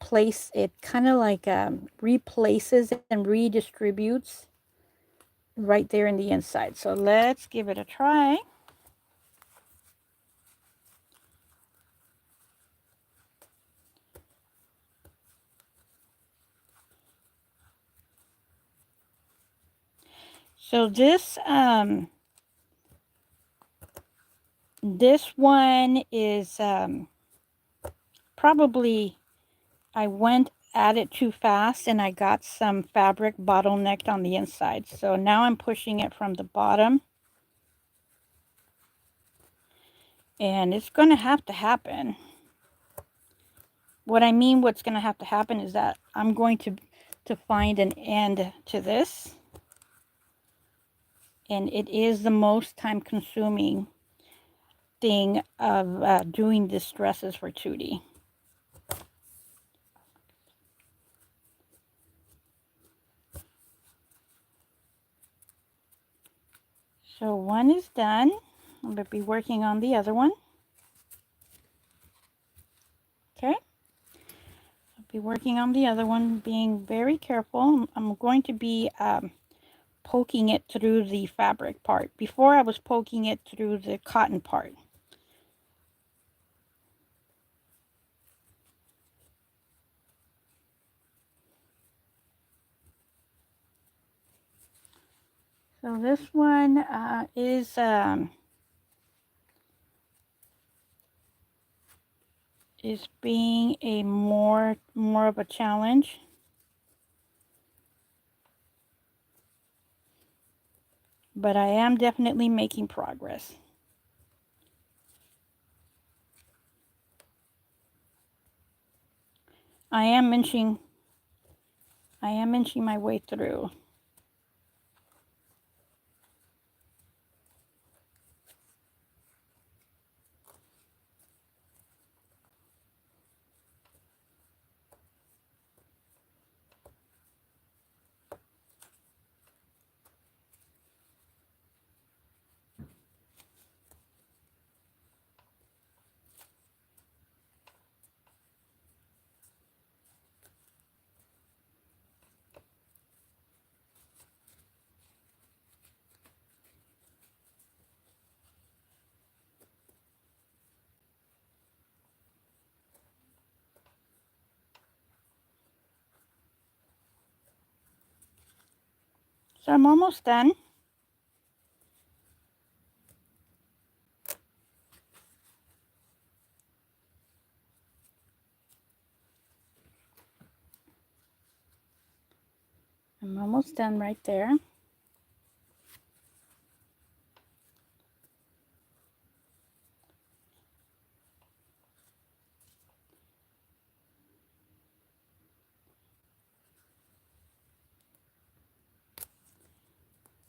Speaker 1: kind of like replaces and redistributes right there in the inside. So let's give it a try. So this one is probably I went at it too fast and I got some fabric bottlenecked on the inside. So now I'm pushing it from the bottom. And it's going to have to happen. What I mean what's going to have to happen is that I'm going to find an end to this. And it is the most time consuming thing of doing this dresses for Tutti. So one is done. I'm going to be working on the other one. Okay. I'll be working on the other one, being very careful. I'm going to be poking it through the fabric part. Before I was poking it through the cotton part. So this one is being a more of a challenge. But I am definitely making progress. I am inching my way through. So I'm almost done. I'm almost done right there.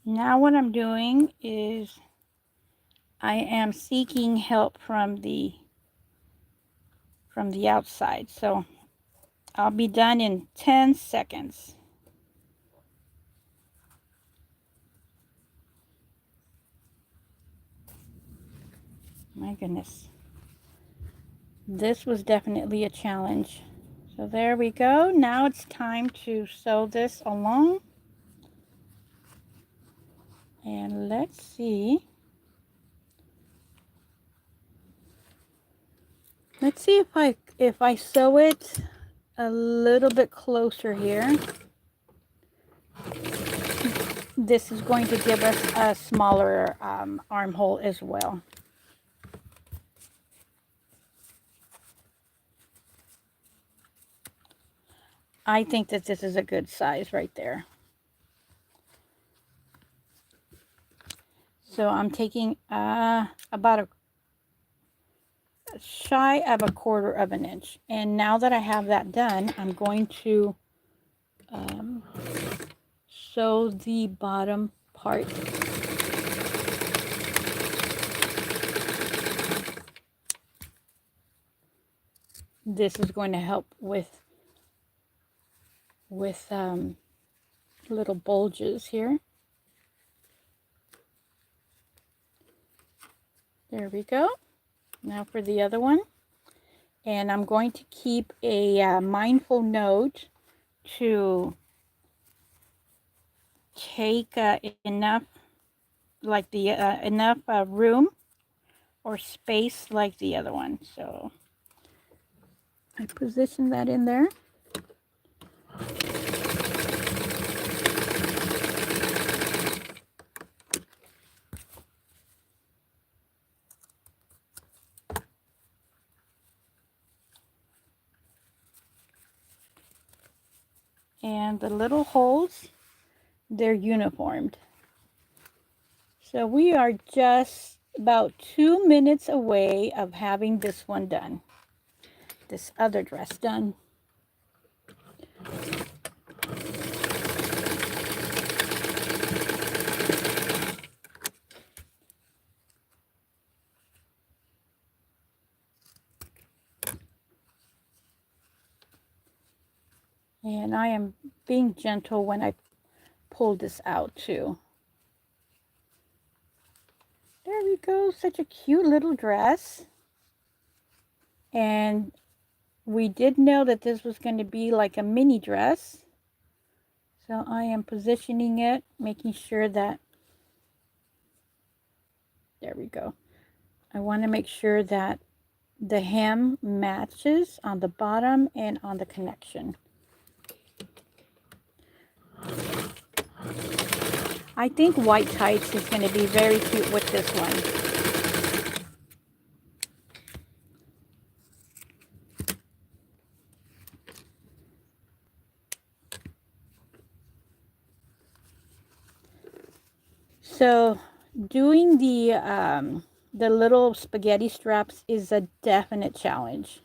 Speaker 1: Now what I'm doing is I am seeking help from the outside. So I'll be done in 10 seconds. My goodness. This was definitely a challenge. So there we go. Now it's time to sew this along. And let's see. Let's see if I sew it a little bit closer here. This is going to give us a smaller armhole as well. I think that this is a good size right there. So I'm taking about a shy of a 1/4 of an inch. And now that I have that done, I'm going to sew the bottom part. This is going to help with little bulges here. There we go. Now for the other one. And I'm going to keep a mindful note to take enough, like the enough room or space like the other one. So I position that in there. And the little holes, they're uniformed. So we are just about 2 minutes away of having this one done. This other dress done. And I am being gentle when I pull this out too. There we go, such a cute little dress. And we did know that this was going to be like a mini dress. So I am positioning it, making sure that, there we go. I want to make sure that the hem matches on the bottom and on the connection. I think white tights is going to be very cute with this one. So doing the little spaghetti straps is a definite challenge.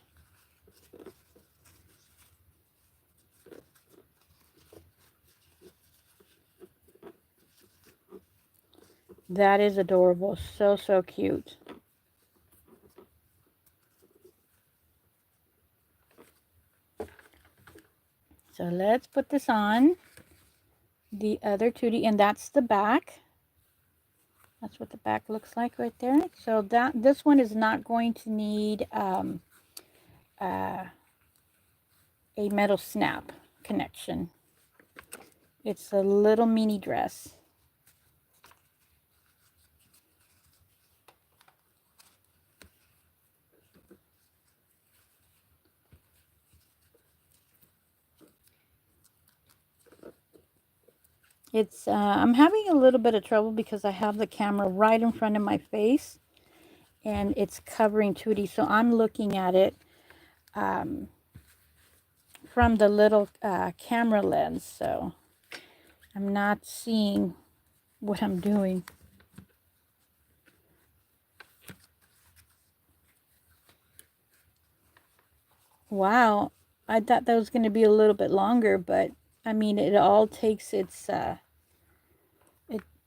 Speaker 1: That is adorable. So, so cute. So let's put this on the other Tutti, and that's the back. That's what the back looks like right there. So this one is not going to need a metal snap connection. It's a little mini dress. It's I'm having a little bit of trouble because I have the camera right in front of my face and it's covering Tutti, so I'm looking at it from the little camera lens, so I'm not seeing what I'm doing. Wow, I thought that was going to be a little bit longer, but I mean it all takes its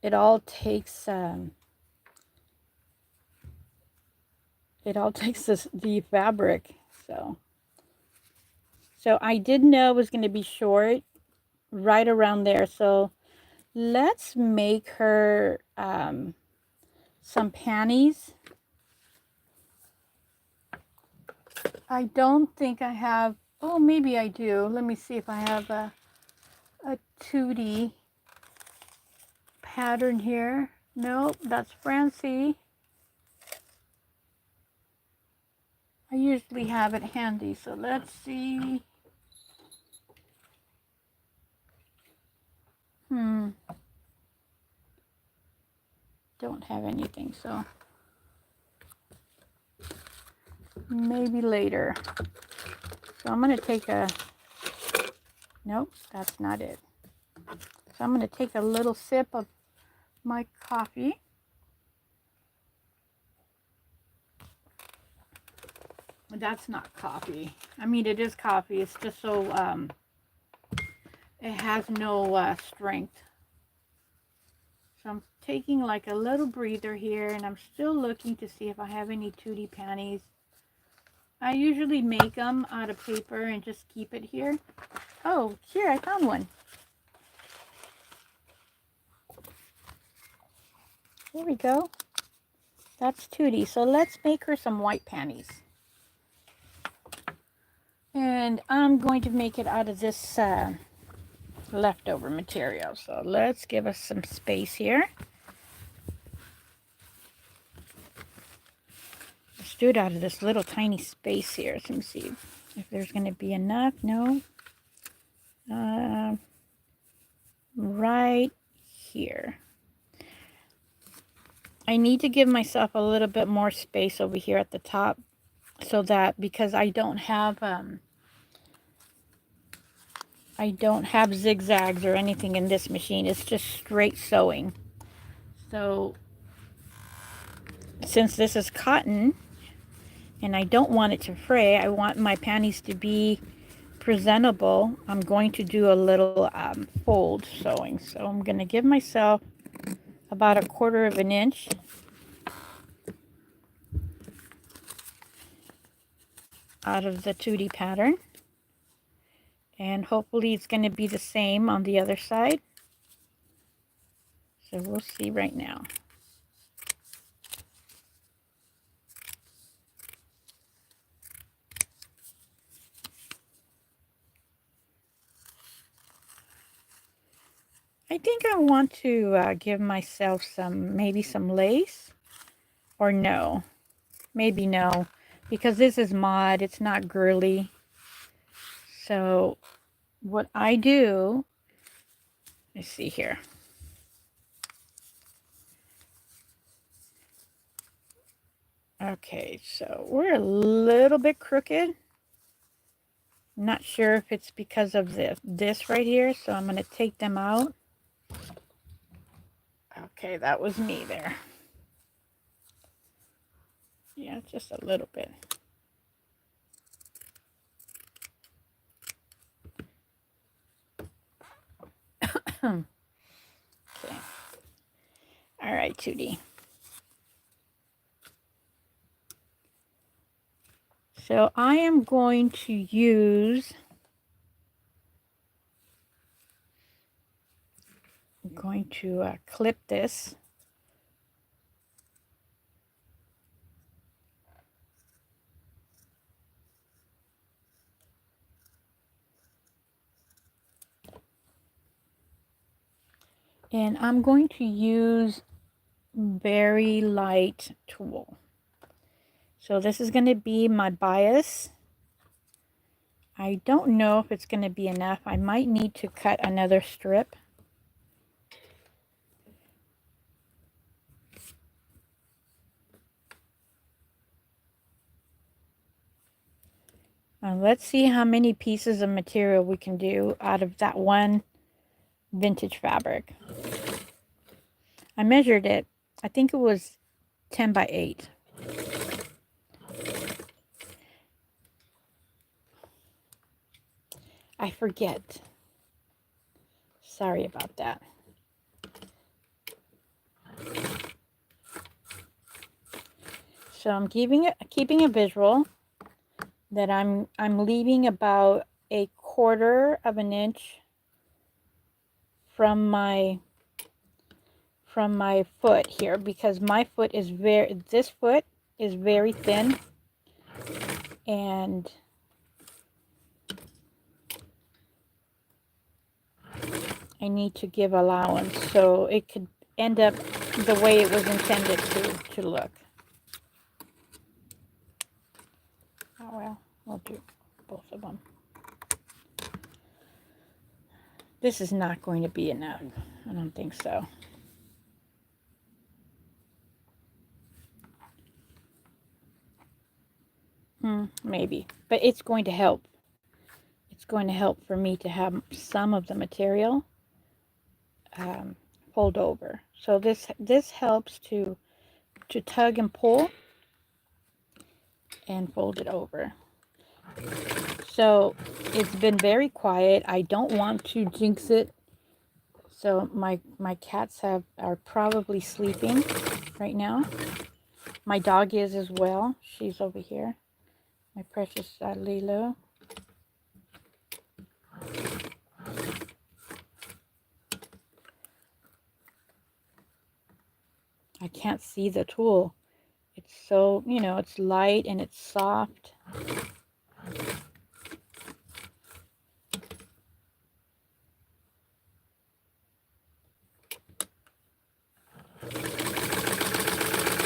Speaker 1: it all takes the fabric. So I did know it was going to be short right around there, so let's make her some panties. I don't think I have, oh, maybe I do. Let me see if I have a 2D pattern here. Nope, that's Francie. I usually have it handy, so let's see. Don't have anything, so maybe later. So I'm going to take a, nope, that's not it. So I'm going to take a little sip of my coffee. That's not coffee. I mean, it is coffee. It's just so, it has no strength. So I'm taking like a little breather here, and I'm still looking to see if I have any Tutti panties. I usually make them out of paper and just keep it here. Oh, here, I found one. There we go. That's Tutti. So let's make her some white panties. And I'm going to make it out of this leftover material. So let's give us some space here. Let's do it out of this little tiny space here. So let me see if there's going to be enough. No. Right here. I need to give myself a little bit more space over here at the top, so that, because I don't have zigzags or anything in this machine. It's just straight sewing. So since this is cotton and I don't want it to fray, I want my panties to be presentable. I'm going to do a little fold sewing. So I'm going to give myself about 1/4 of an inch. Out of the Tutti pattern, and hopefully it's going to be the same on the other side. So we'll see right now. I think I want to give myself maybe some lace, or no, maybe no, because this is mod, it's not girly. So what I do, let's see here. Okay, so we're a little bit crooked. Not sure if it's because of this right here, so I'm going to take them out. Okay, that was me there. Yeah, just a little bit. Okay. All right, Tutti. So I am going to use, I'm going to clip this. And I'm going to use very light tool. So this is going to be my bias. I don't know if it's going to be enough. I might need to cut another strip. Let's see how many pieces of material we can do out of that one vintage fabric. I measured it. I think it was 10 by 8. I forget. Sorry about that. So I'm keeping a visual that I'm leaving about 1/4 of an inch from my foot here, because my foot is this foot is very thin, and I need to give allowance so it could end up the way it was intended to look. Oh well, we'll do both of them. This is not going to be enough. I don't think so. Maybe, but it's going to help. It's going to help for me to have some of the material fold over. So this helps to tug and pull and fold it over. So it's been very quiet. I don't want to jinx it. So my cats are probably sleeping right now. My dog is as well. She's over here. My precious Lilo. I can't see the tool. It's so, it's light and it's soft.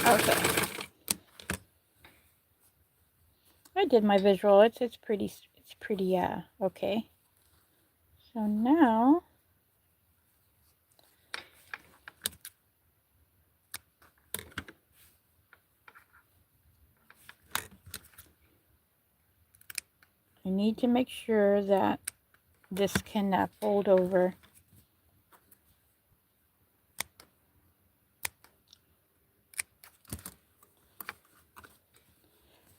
Speaker 1: Okay. I did my visual. It's pretty okay. So now I need to make sure that this can fold over.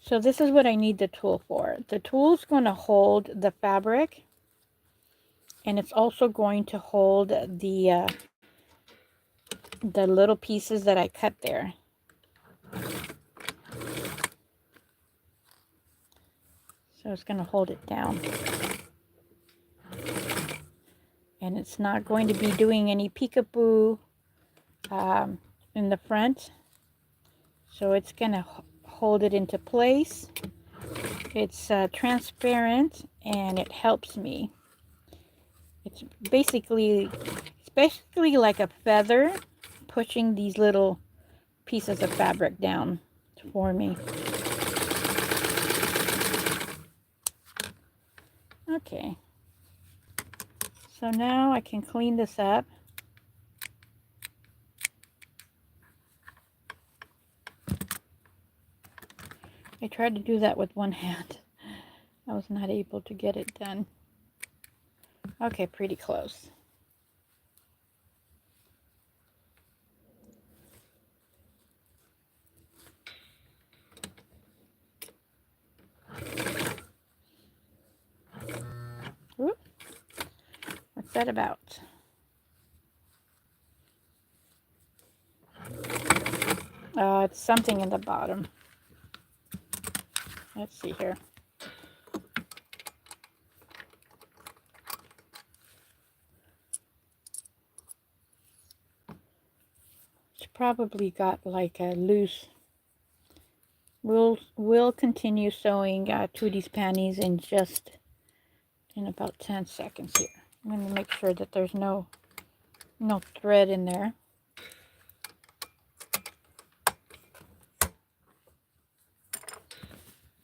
Speaker 1: So this is what I need the tool for. The tool's going to hold the fabric, and it's also going to hold the little pieces that I cut there. So it's going to hold it down. And it's not going to be doing any peekaboo in the front. So it's going to hold it into place. It's transparent, and it helps me. It's basically like a feather pushing these little pieces of fabric down for me. Okay. So now I can clean this up. I tried to do that with one hand. I was not able to get it done. Okay, pretty close. What's that about? It's something in the bottom. Let's see here. It's probably got like a loose. We'll continue sewing Tudi's panties in about 10 seconds here. I'm going to make sure that there's no thread in there.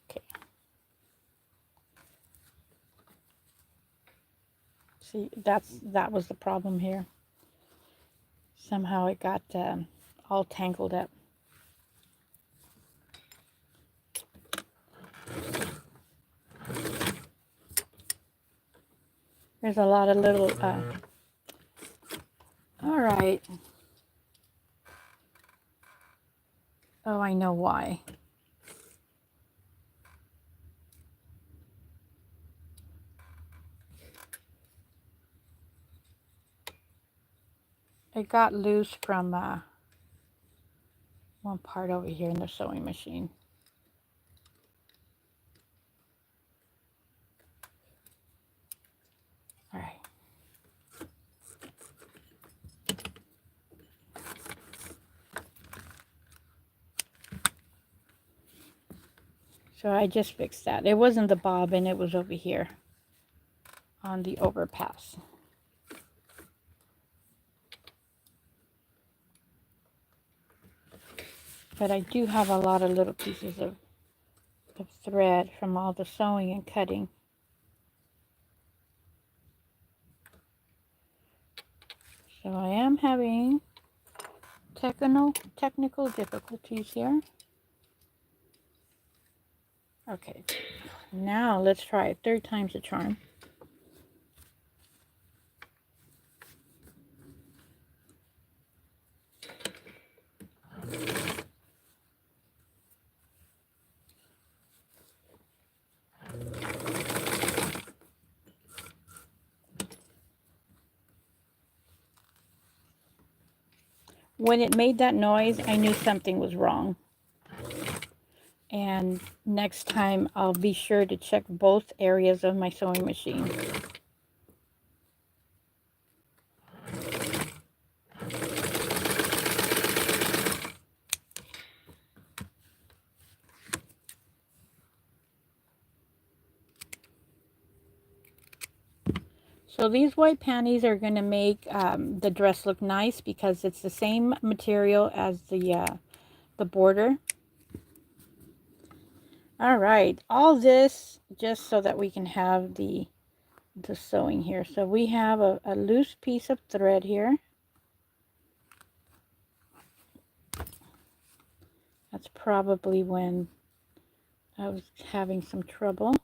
Speaker 1: Okay. See, that was the problem here. Somehow it got all tangled up. There's a lot of little, all right. Oh, I know why. It got loose from one part over here in the sewing machine. All right. So I just fixed that. It wasn't the bobbin, it was over here on the overpass. But I do have a lot of little pieces of thread from all the sewing and cutting. So I am having technical difficulties here. Okay, now let's try it. 3rd time's a charm. When it made that noise, I knew something was wrong. And next time I'll be sure to check both areas of my sewing machine. So these white panties are going to make the dress look nice because it's the same material as the border. All right, all this just so that we can have the sewing here. So we have a loose piece of thread here. That's probably when I was having some trouble.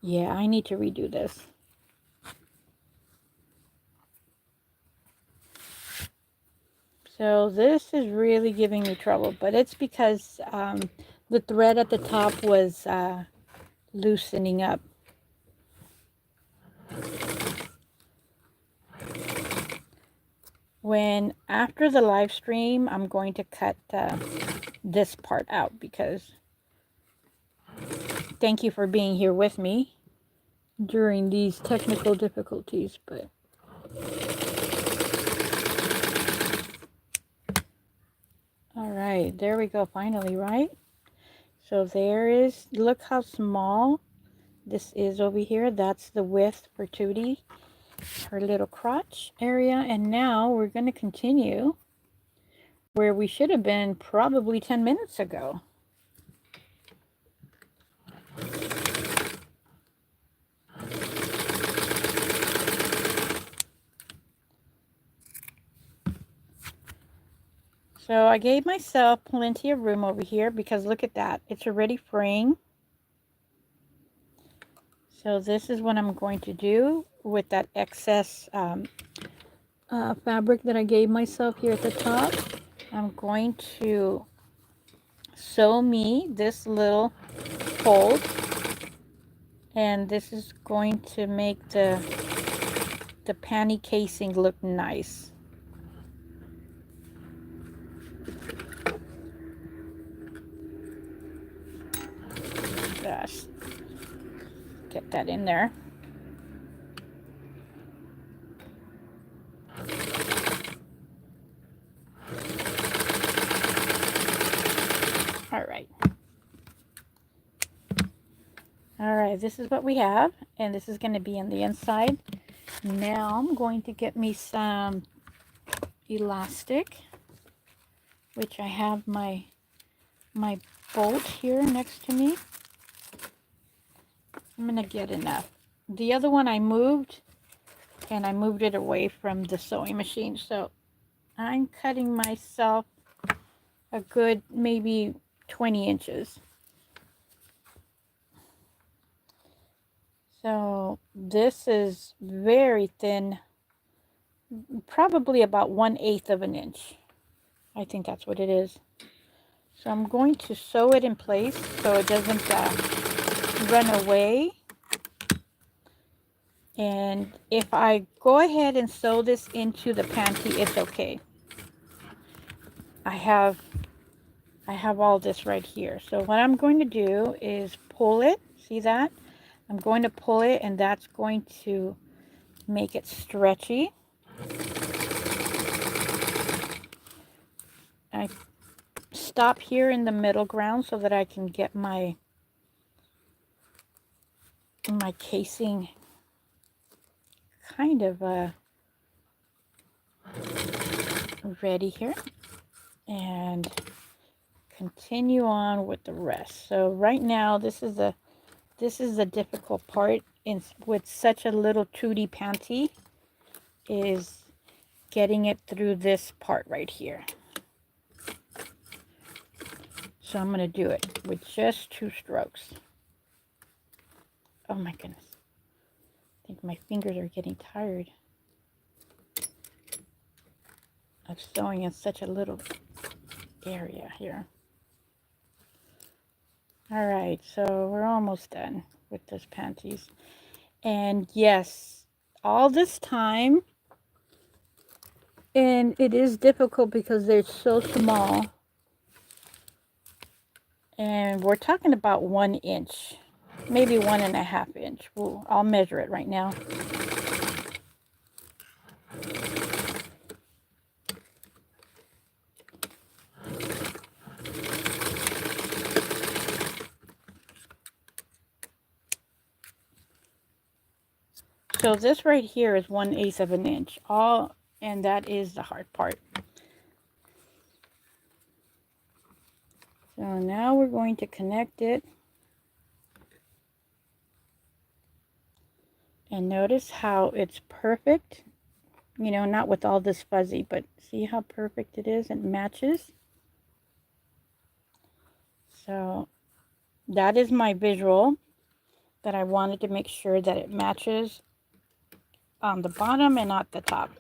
Speaker 1: Yeah, I need to redo this. So this is really giving me trouble, but it's because the thread at the top was loosening up. When after the live stream, I'm going to cut this part out because thank you for being here with me during these technical difficulties, but all right, there we go finally, right? So there is, look how small this is over here. That's the width for Tutti, her little crotch area. And now we're going to continue where we should have been probably 10 minutes ago. So I gave myself plenty of room over here because look at that. It's already fraying. So this is what I'm going to do with that excess fabric that I gave myself here at the top. I'm going to sew me this little fold And this is going to make the panty casing look nice. Gosh, get that in there. All right. All right, this is what we have, and this is going to be on the inside. Now I'm going to get me some elastic, which I have my bolt here next to me. I'm going to get enough. The other one I moved, and I moved it away from the sewing machine, so I'm cutting myself a good maybe 20 inches. So this is very thin, probably about 1/8 of an inch. I think that's what it is. So I'm going to sew it in place so it doesn't run away. And if I go ahead and sew this into the panty, it's okay. I have all this right here. So what I'm going to do is pull it. See that? I'm going to pull it, and that's going to make it stretchy. I stop here in the middle ground so that I can get my casing kind of ready here, and continue on with the rest. So right now this is the difficult part with such a little Tutti panty, is getting it through this part right here. So I'm going to do it with just 2 strokes. Oh my goodness. I think my fingers are getting tired of sewing in such a little area here. All right, so we're almost done with those panties. And yes, all this time, and it is difficult because they're so small. And we're talking about 1 inch, maybe 1.5 inch. I'll measure it right now. So this right here is 1/8 of an inch. And that is the hard part. So now we're going to connect it. And notice how it's perfect. You know, not with all this fuzzy, but see how perfect it is? It matches. So that is my visual, that I wanted to make sure that it matches on the bottom and not the top.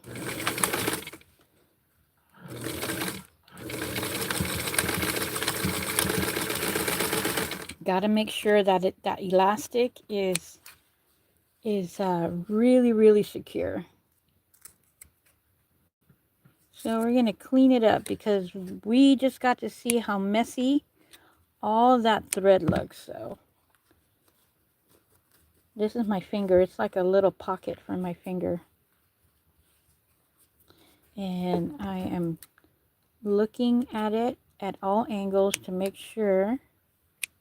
Speaker 1: Got to make sure that that elastic is really, really secure. So we're going to clean it up because we just got to see how messy all that thread looks. So this is my finger. It's like a little pocket for my finger. And I am looking at it at all angles to make sure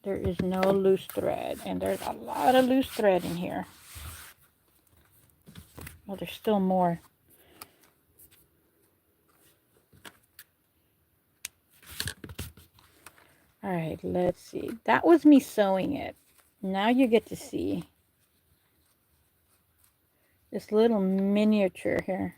Speaker 1: there is no loose thread. And there's a lot of loose thread in here. Well, there's still more. All right, let's see. That was me sewing it. Now you get to see this little miniature here.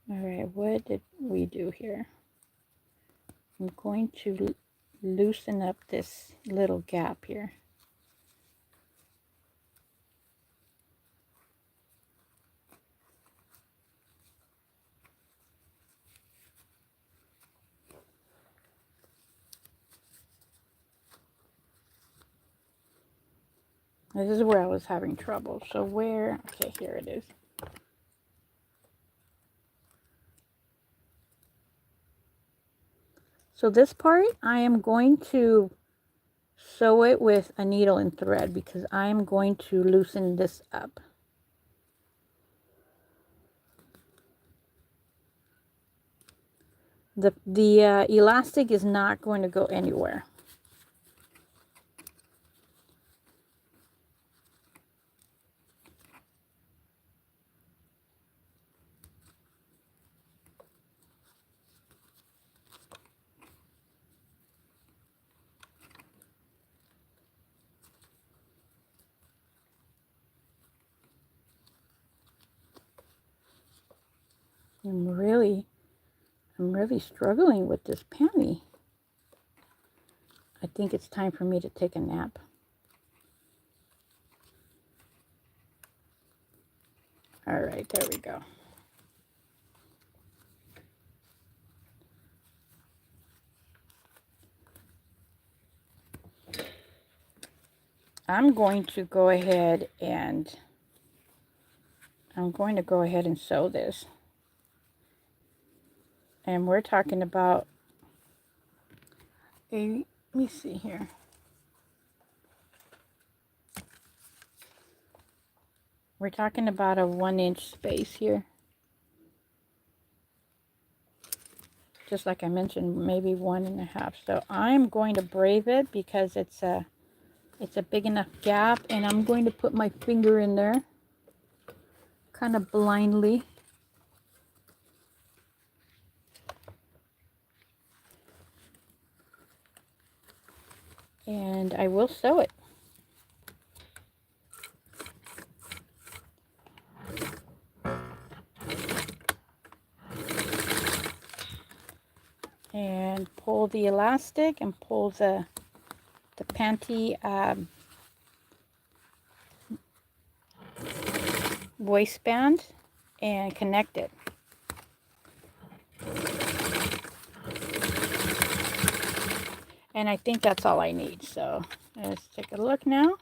Speaker 1: All right, what did we do here? I'm going to loosen up this little gap here. This is where I was having trouble. So where, okay, here it is. So this part, I am going to sew it with a needle and thread because I am going to loosen this up. The elastic is not going to go anywhere. I'm really struggling with this panty. I think it's time for me to take a nap. All right, there we go. I'm going to go ahead and sew this. And we're talking about let me see here. We're talking about a 1-inch space here. Just like I mentioned, maybe 1.5. So I'm going to brave it because it's a big enough gap, and I'm going to put my finger in there kind of blindly. And I will sew it. And pull the elastic and pull the panty waistband and connect it. And I think that's all I need. So let's take a look now.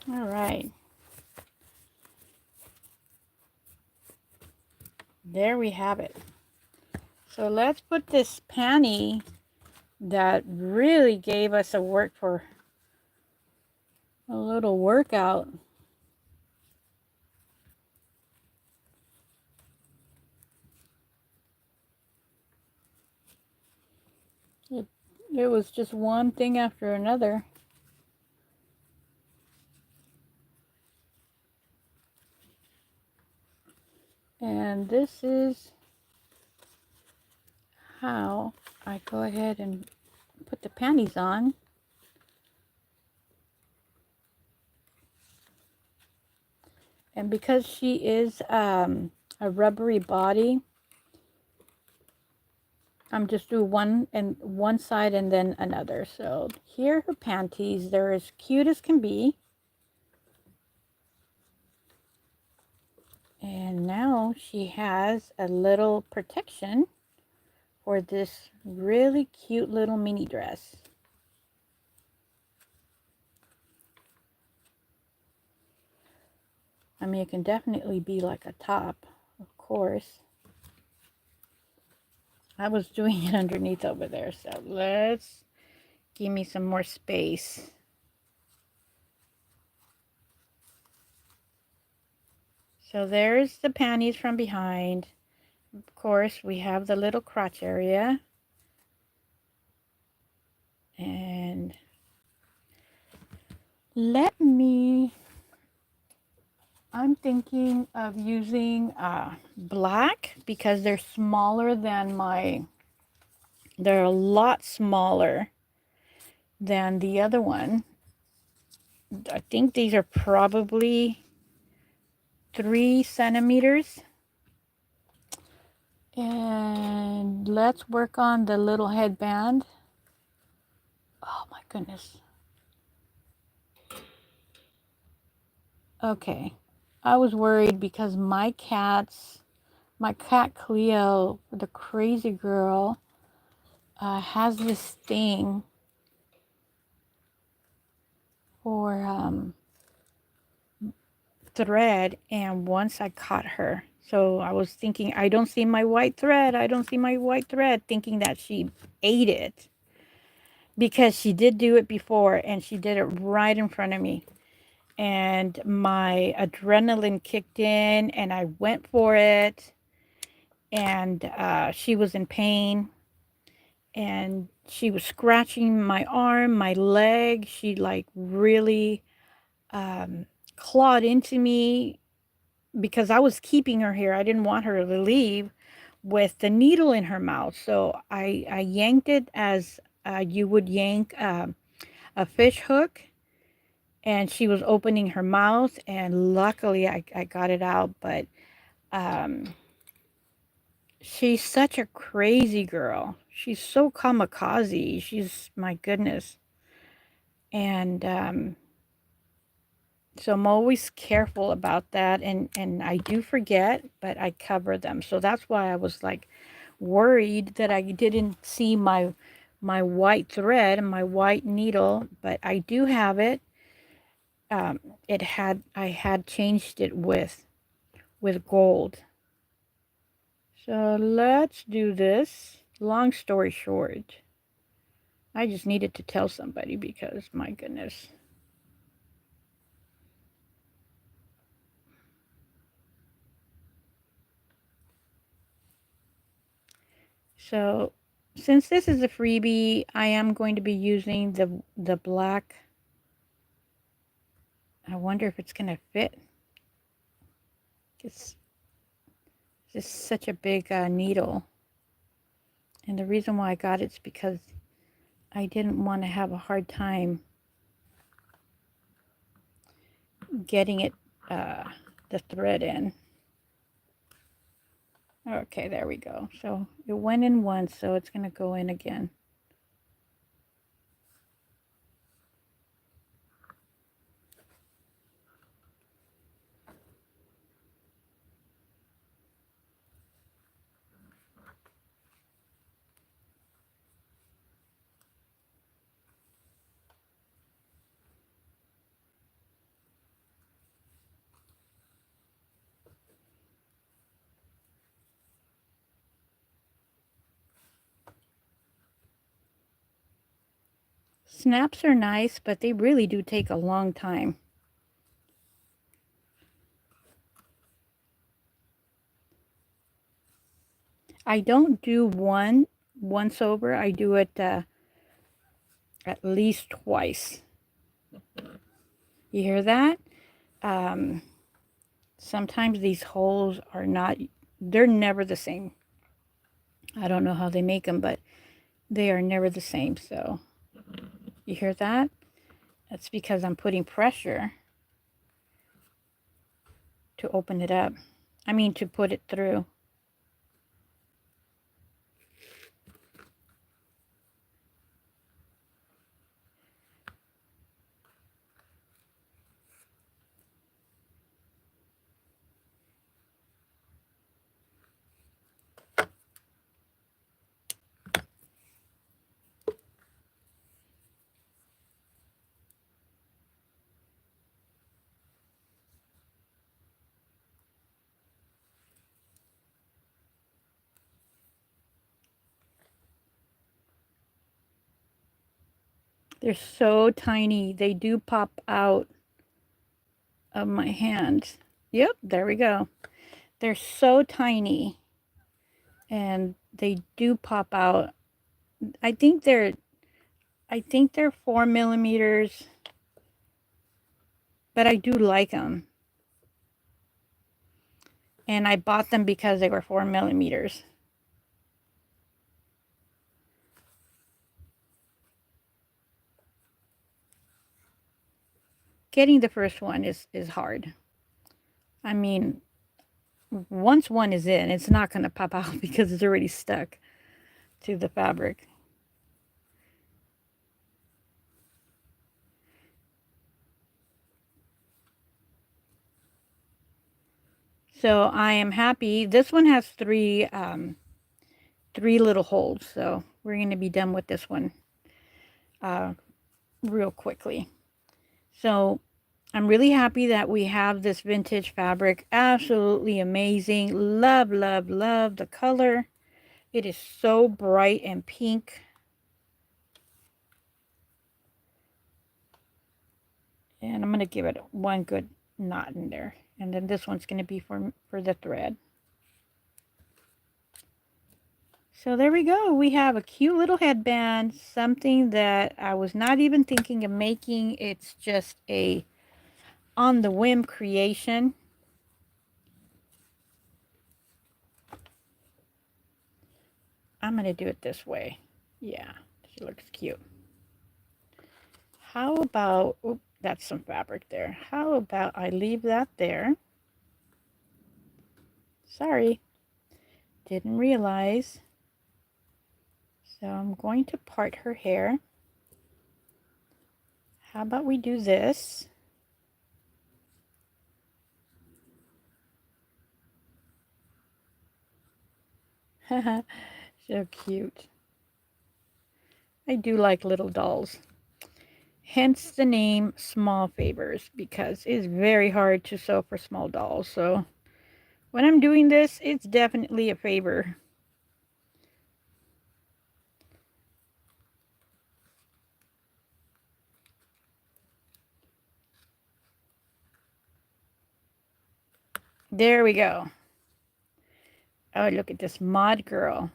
Speaker 1: All right. There we have it. So let's put this panty that really gave us a little workout. It was just one thing after another. And this is how I go ahead and put the panties on. And because she is a rubbery body, I'm just doing one side and then another. So here are her panties. They're as cute as can be. And now she has a little protection for this really cute little mini dress. I mean, it can definitely be like a top, of course. I was doing it underneath over there, so let's give me some more space. So there's the panties from behind. Of course, we have the little crotch area. And I'm thinking of using black because they're smaller than they're a lot smaller than the other one. I think these are probably 3 centimeters. And let's work on the little headband. Oh my goodness. Okay. I was worried because my cat Cleo, the crazy girl, has this thing for thread, and once I caught her. So I was thinking, I don't see my white thread. I don't see my white thread, thinking that she ate it because she did do it before and she did it right in front of me. And my adrenaline kicked in and I went for it. And she was in pain and she was scratching my arm, my leg. She like really clawed into me because I was keeping her here. I didn't want her to leave with the needle in her mouth. So I yanked it as you would yank a fish hook. And she was opening her mouth, and luckily I got it out. But um, she's such a crazy girl. She's so kamikaze. She's, my goodness. And so I'm always careful about that. And I do forget, but I cover them. So that's why I was like worried that I didn't see my white thread and my white needle, but I do have it. I had changed it with gold. So let's do this. Long story short, I just needed to tell somebody because my goodness. So since this is a freebie, I am going to be using the black. I wonder if it's going to fit. It's just such a big needle. And the reason why I got it is because I didn't want to have a hard time getting it, the thread in. Okay, there we go. So it went in once, so it's going to go in again. Snaps are nice, but they really do take a long time. I don't do one once over. I do it at least twice. You hear that? Um, Sometimes these holes are not, they're never the same. I don't know how they make them, but they are never the same. So you hear that? That's because I'm putting pressure to open it up. I mean, to put it through. They're so tiny. They do pop out of my hand. Yep, there we go. They're so tiny and they do pop out. I think they're I think they're 4 millimeters, but I do like them. And I bought them because they were 4 millimeters. Getting the first one is hard. I mean, once one is in, it's not going to pop out because it's already stuck to the fabric. So I am happy. This one has three little holes, so we're going to be done with this one real quickly. So I'm really happy that we have this vintage fabric. Absolutely amazing. Love, love, love the color. It is so bright and pink. And I'm going to give it one good knot in there. And then this one's going to be for the thread. So there we go. We have a cute little headband, something that I was not even thinking of making. It's just a on the whim creation. I'm going to do it this way. Yeah, she looks cute. How about, oop, that's some fabric there. How about I leave that there? Sorry, didn't realize. So I'm going to part her hair. How about we do this? So cute. I do like little dolls. Hence the name Small Favors, because it's very hard to sew for small dolls. So when I'm doing this, it's definitely a favor. There we go. Oh, look at this mod girl.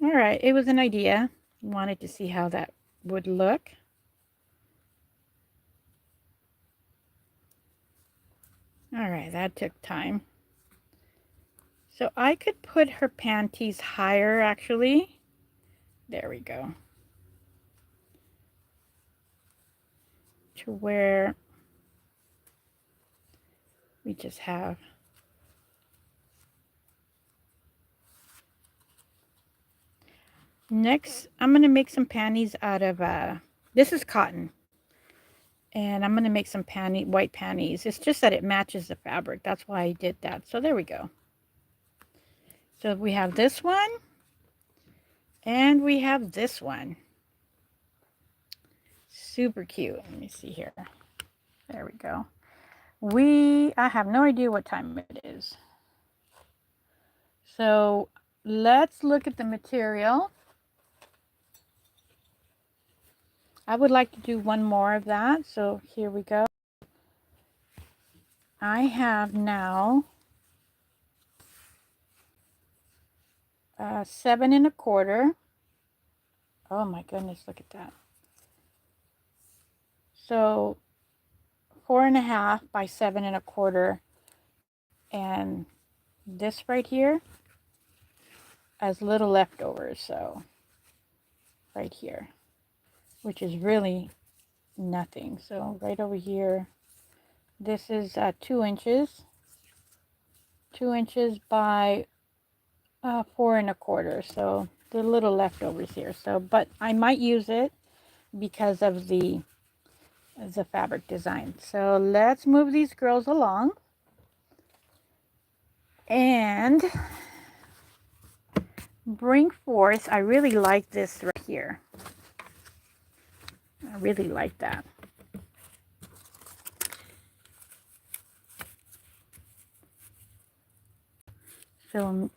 Speaker 1: All right, it was an idea. Wanted to see how that would look. All right, that took time. So I could put her panties higher, actually. There we go. To where we just have next. I'm going to make some panties out of this is cotton, and I'm going to make some white panties. It's just that it matches the fabric. That's why I did that. So there we go. So we have this one, and we have this one. Super cute. Let me see here. There we go. I have no idea what time it is. So let's look at the material. I would like to do one more of that. So here we go. I have now 7 1/4. Oh my goodness, look at that. So 4 1/2 by 7 1/4. And this right here has little leftovers. So right here, which is really nothing. So right over here, this is 2 inches. 2 inches by 4 1/4. So the little leftovers here. So, but I might use it because of the fabric design. So let's move these girls along. And bring forth, I really like this right here. I really like that. So,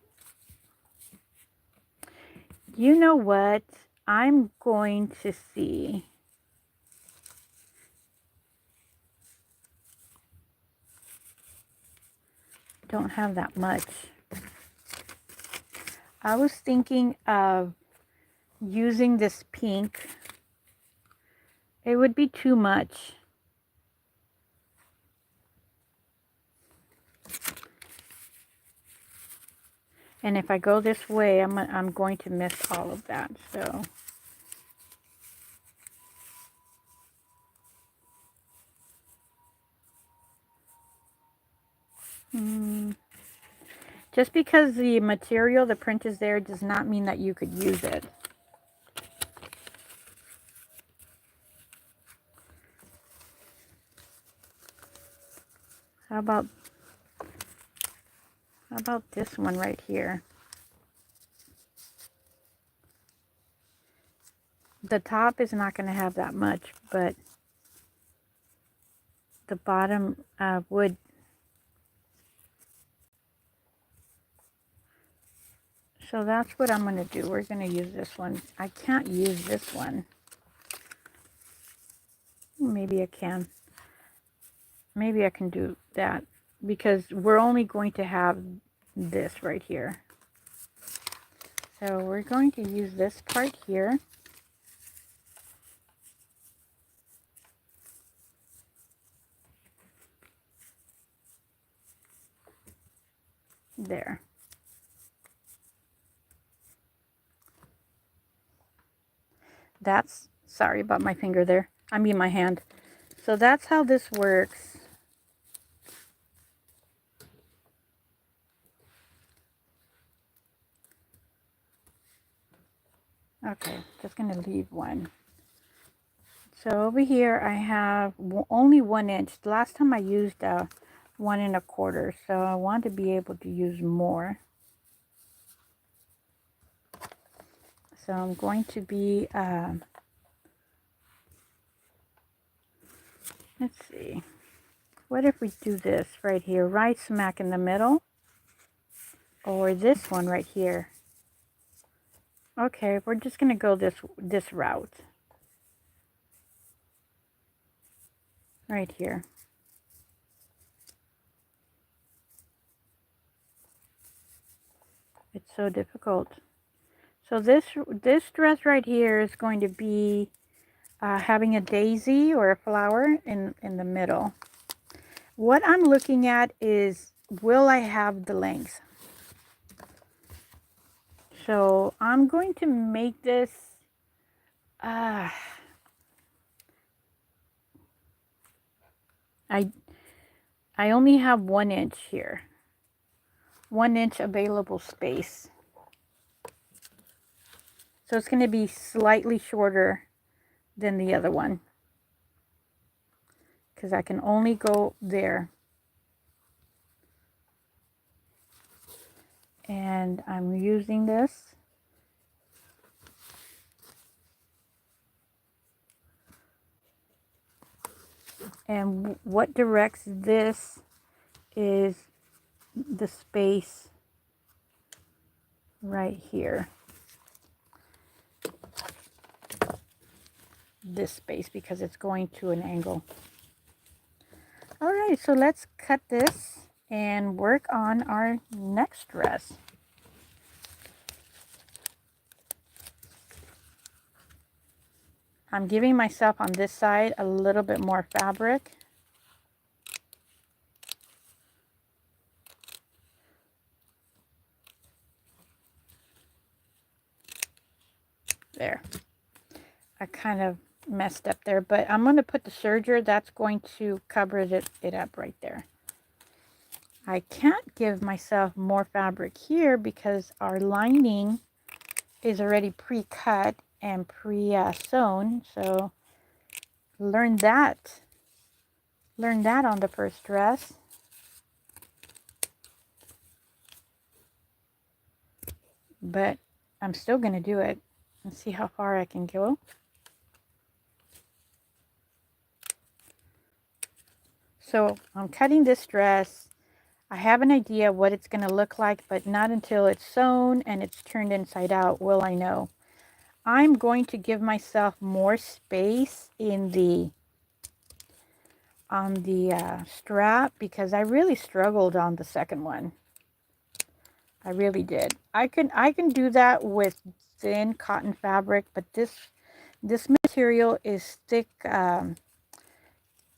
Speaker 1: you know what? I'm going to see. Don't have that much. I was thinking of using this pink. It would be too much. And if I go this way, I'm going to miss all of that. So just because the material, the print is there, does not mean that you could use it. How about this one right here? The top is not going to have that much, but the bottom would. So that's what I'm going to do. We're going to use this one. I can't use this one. Maybe I can. Maybe I can do that because we're only going to have this right here. So we're going to use this part here. There. That's, sorry about my finger there. I mean my hand. So that's how this works. Okay, just going to leave one. So over here I have only 1 inch. The last time I used 1 1/4, so I want to be able to use more. So I'm going to be, let's see, what if we do this right here, right smack in the middle, or this one right here. Okay, we're just going to go this route. Right here. It's so difficult. So this dress right here is going to be having a daisy or a flower in the middle. What I'm looking at is, will I have the length? So I'm going to make this I only have 1 inch here. 1 inch available space. So it's going to be slightly shorter than the other one, because I can only go there. And I'm using this. And what directs this is the space right here. This space, because it's going to an angle. All right, so let's cut this and work on our next dress. I'm giving myself on this side a little bit more fabric. There. I kind of messed up there, but I'm going to put the serger. That's going to cover it up right there. I can't give myself more fabric here because our lining is already pre-cut and pre-sewn. So learn that on the first dress. But I'm still going to do it and see how far I can go. So I'm cutting this dress. I have an idea what it's going to look like, but not until it's sewn and it's turned inside out will I know. I'm going to give myself more space in on the strap, because I really struggled on the second one. I really did. I can do that with thin cotton fabric, but this material is thick,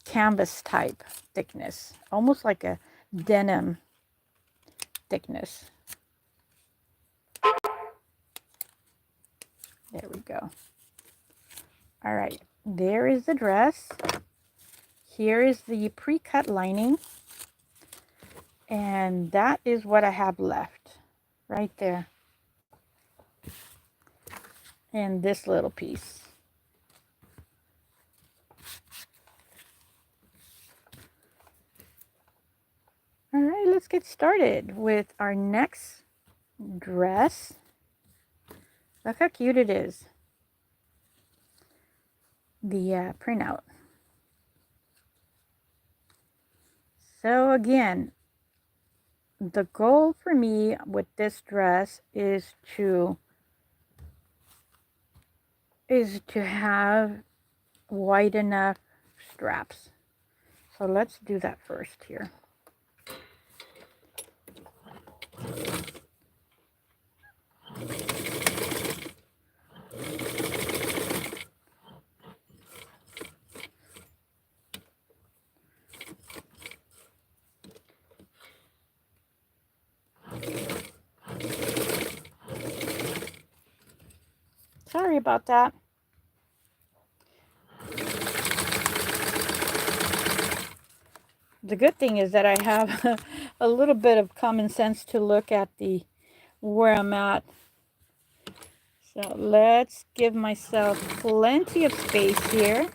Speaker 1: canvas type thickness, almost like a denim thickness. There we go. All right, there is the dress. Here is the pre-cut lining, and that is what I have left right there. And this little piece. All right, let's get started with our next dress. Look how cute it is. The printout. So again, the goal for me with this dress is to have wide enough straps. So let's do that first here. Sorry about that. The good thing is that I have a little bit of common sense to look at where I'm at. So let's give myself plenty of space here.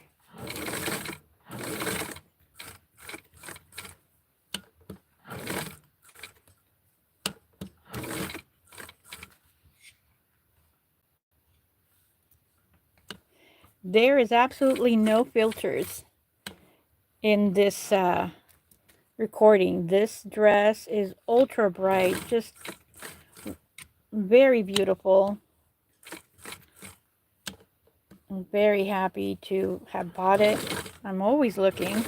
Speaker 1: There is absolutely no filters in this recording. This dress is ultra bright, just very beautiful. I'm very happy to have bought it. I'm always looking.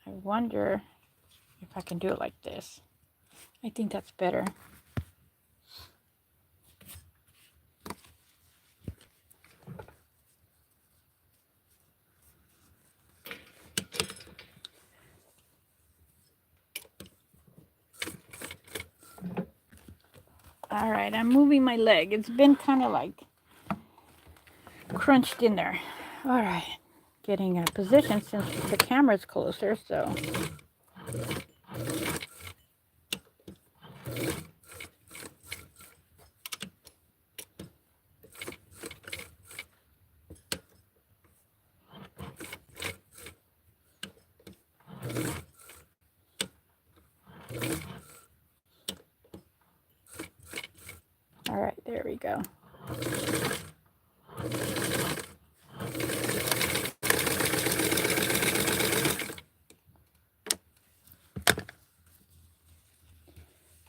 Speaker 1: I wonder if I can do it like this. I think that's better. All right, I'm moving my leg. It's been kind of like crunched in there. All right, getting a position since the camera's closer, so. All right, there we go.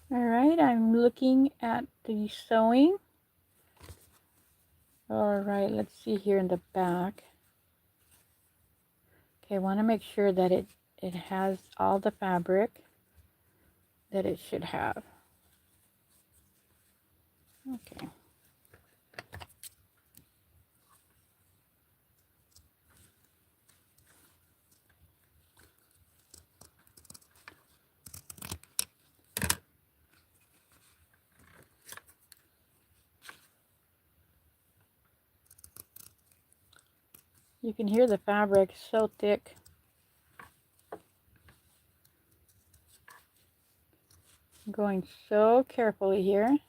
Speaker 1: All right, I'm looking at the sewing. All right, let's see here in the back. Okay, I want to make sure that it has all the fabric that it should have. Okay. You can hear the fabric so thick. I'm going so carefully here.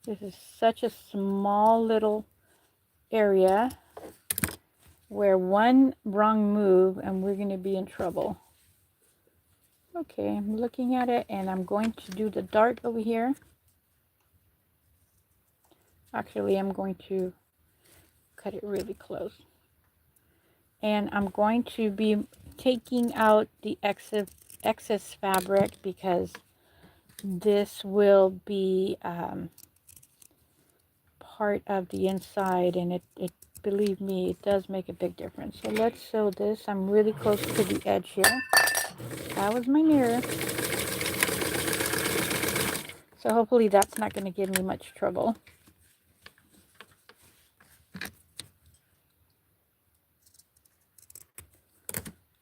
Speaker 1: This is such a small little area where one wrong move and we're going to be in trouble. Okay, I'm looking at it and I'm going to do the dart over here. Actually, I'm going to cut it really close. And I'm going to be taking out the excess fabric because this will be part of the inside, and it believe me, it does make a big difference. So let's sew this. I'm really close to the edge here. That was my mirror. So hopefully that's not going to give me much trouble.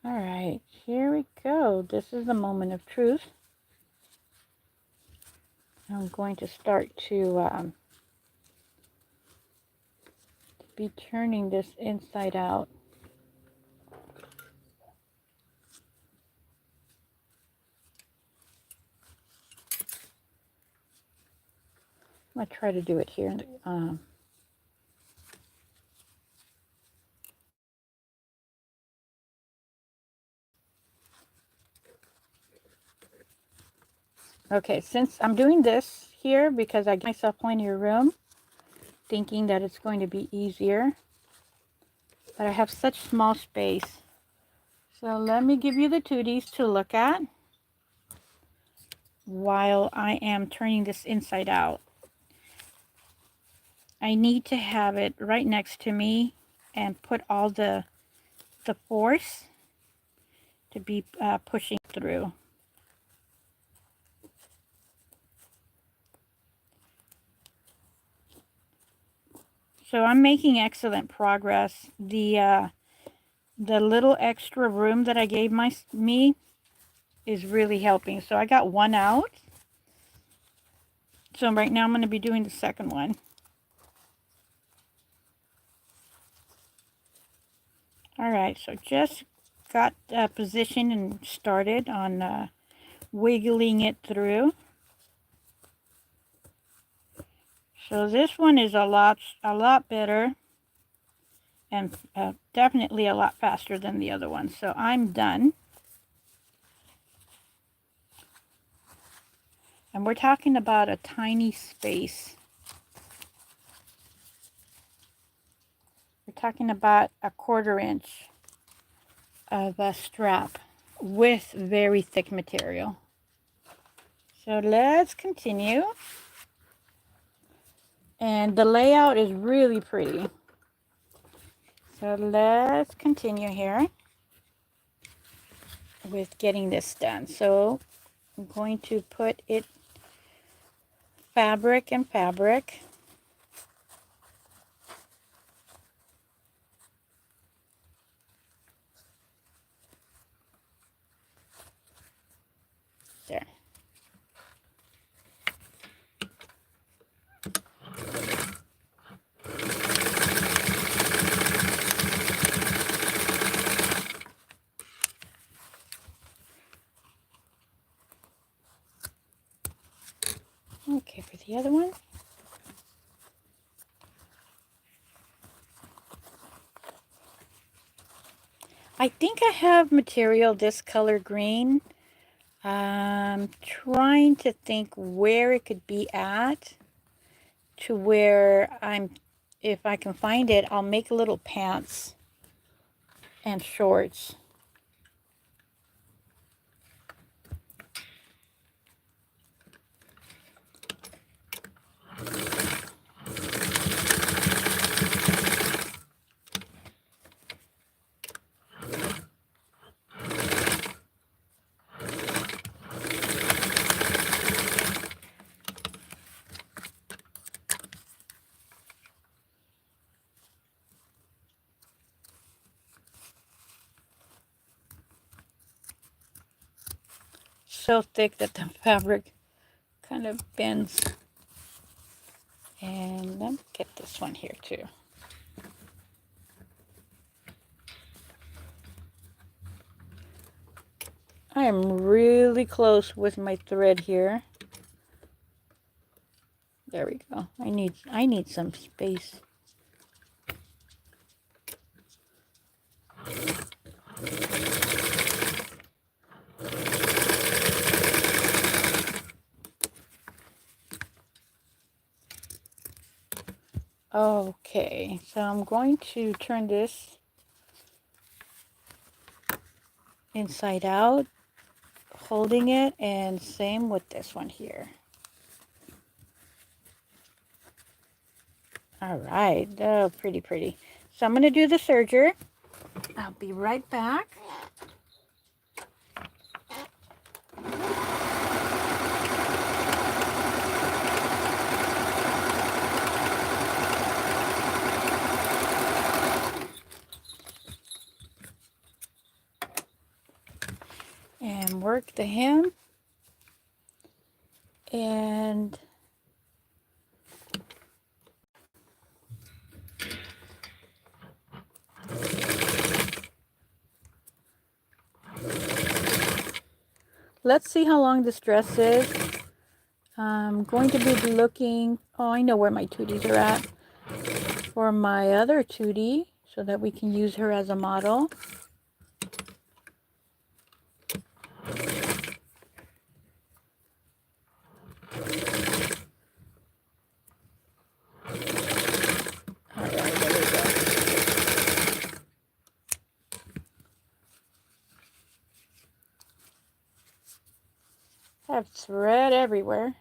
Speaker 1: All right, here we go. This is the moment of truth. I'm going to start to be turning this inside out. I'm going to try to do it here. Okay, since I'm doing this here because I give myself plenty of room, thinking that it's going to be easier, but I have such small space. So let me give you the tooties to look at while I am turning this inside out. I need to have it right next to me and put all the force to be pushing through. So I'm making excellent progress. The little extra room that I gave me is really helping. So I got one out. So right now I'm going to be doing the second one. All right, so just got positioned and started on wiggling it through. So this one is a lot better and definitely a lot faster than the other one. So I'm done. And we're talking about a tiny space. We're talking about a 1/4 inch of a strap with very thick material. So let's continue. And the layout is really pretty. So let's continue here with getting this done. So I'm going to put it fabric and fabric. There. Okay, for the other one. I think I have material this color green. I'm trying to think where it could be at to where if I can find it, I'll make little pants and shorts. So thick that the fabric kind of bends. And let me get this one here too. I am really close with my thread here. There we go. I need some space. Okay, so I'm going to turn this inside out, holding it, and same with this one here. All right, oh, pretty. So I'm going to do the serger. I'll be right back. And work the hem. And let's see how long this dress is. I'm going to be looking, oh, I know where my tooties are at, for my other tootie, so that we can use her as a model. have thread everywhere.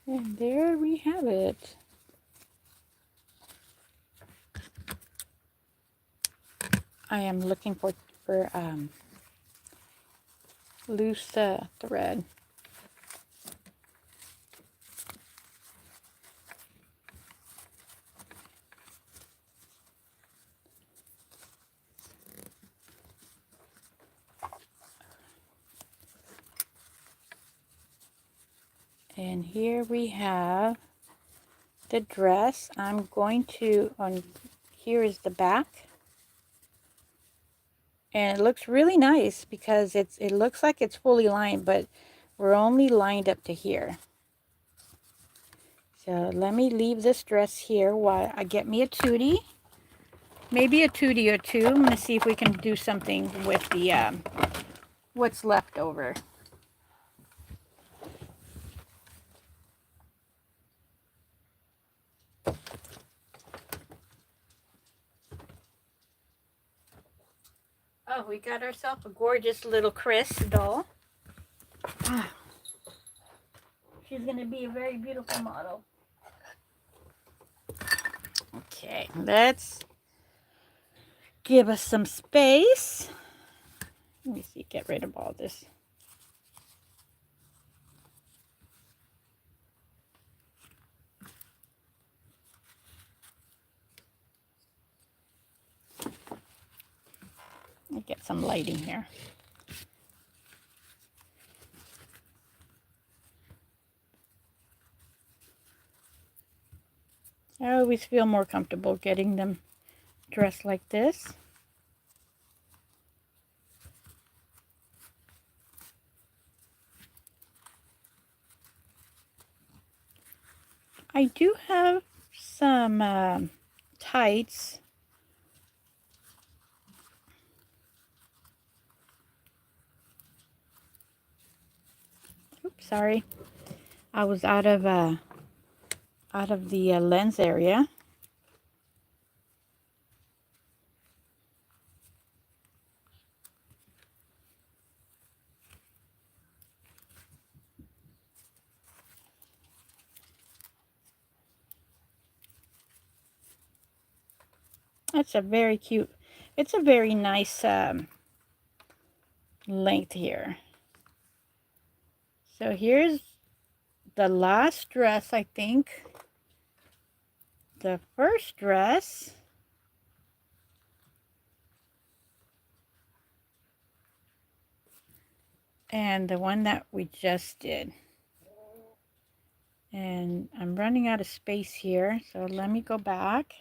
Speaker 1: And there we have it. I am looking for loose thread. And here we have the dress. I'm going to, here is the back. And it looks really nice because it looks like it's fully lined, but we're only lined up to here. So let me leave this dress here while I get me a Tutti. Maybe a Tutti or two. I'm going to see if we can do something with the what's left over. Oh, we got ourselves a gorgeous little Chris doll. She's going to be a very beautiful model. Okay, let's give us some space. Let me see, get rid of all this. Let me get some lighting here. I always feel more comfortable getting them dressed like this. I do have some tights. Oops, sorry. I was out of the lens area. That's a very cute, it's a very nice length here. So here's the last dress, I think. The first dress. And the one that we just did. And I'm running out of space here, so let me go back.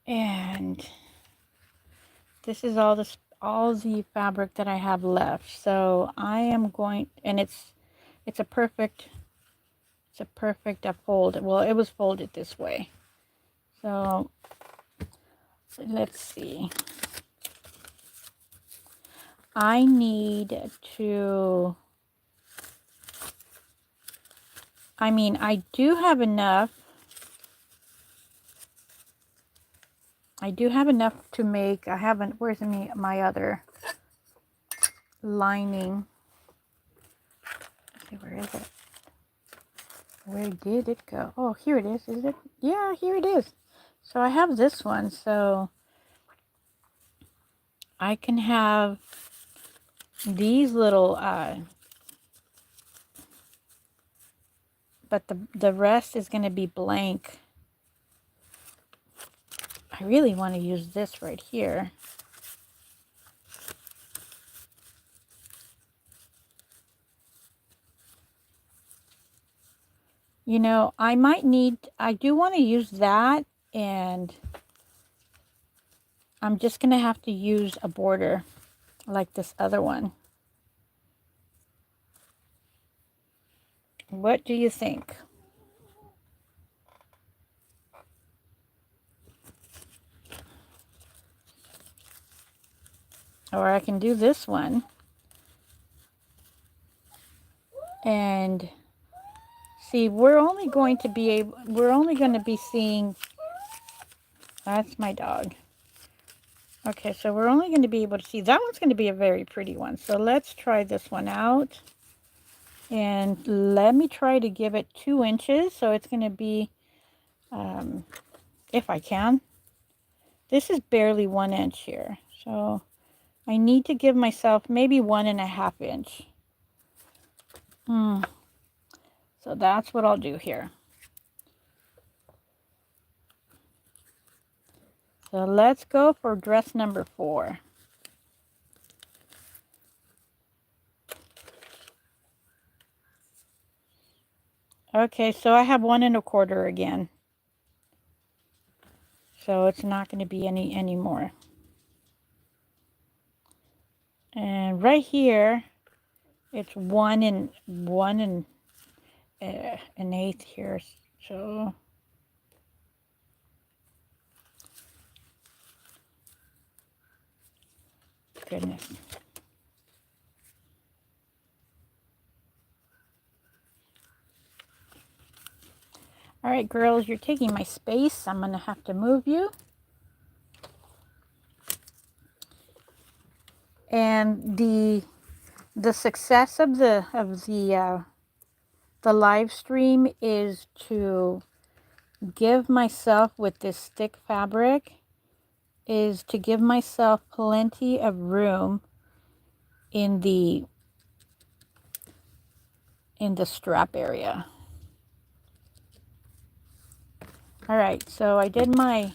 Speaker 1: And this is all the fabric that I have left. So I am going, and it's a perfect fold. Well, it was folded this way. So let's see. I need to, I mean, I do have enough. I do have enough to make, I haven't, where's my other lining? Okay, where is it? Where did it go? Oh, here it is. Is it? Yeah, here it is. So I have this one, so I can have these little, but the rest is going to be blank. I really want to use this right here. You know, I do want to use that, and I'm just going to have to use a border like this other one. What do you think? Or I can do this one. And see, we're only going to be seeing, that's my dog. Okay, so we're only going to be able to see, that one's going to be a very pretty one. So let's try this one out. And let me try to give it 2 inches. So it's going to be, if I can. This is barely 1 inch here. So I need to give myself maybe 1.5 inch. So that's what I'll do here. So let's go for dress number 4. Okay, so I have 1.25 again. So it's not going to be any more. And right here, it's 1 1/8 here. So goodness. All right, girls, you're taking my space. I'm going to have to move you. And the success of the live stream is to give myself, with this thick fabric, is to give myself plenty of room in the strap area. All right, so I did my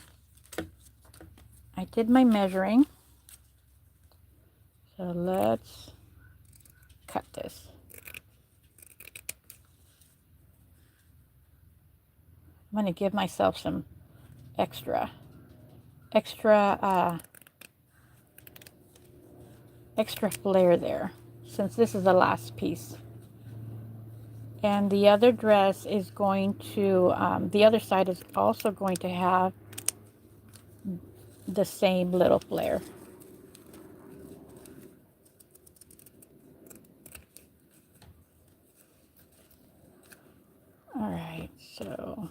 Speaker 1: measuring. So let's cut this. I'm going to give myself some extra flare there, since this is the last piece. And the other dress is going to, the other side is also going to have the same little flare. All right, so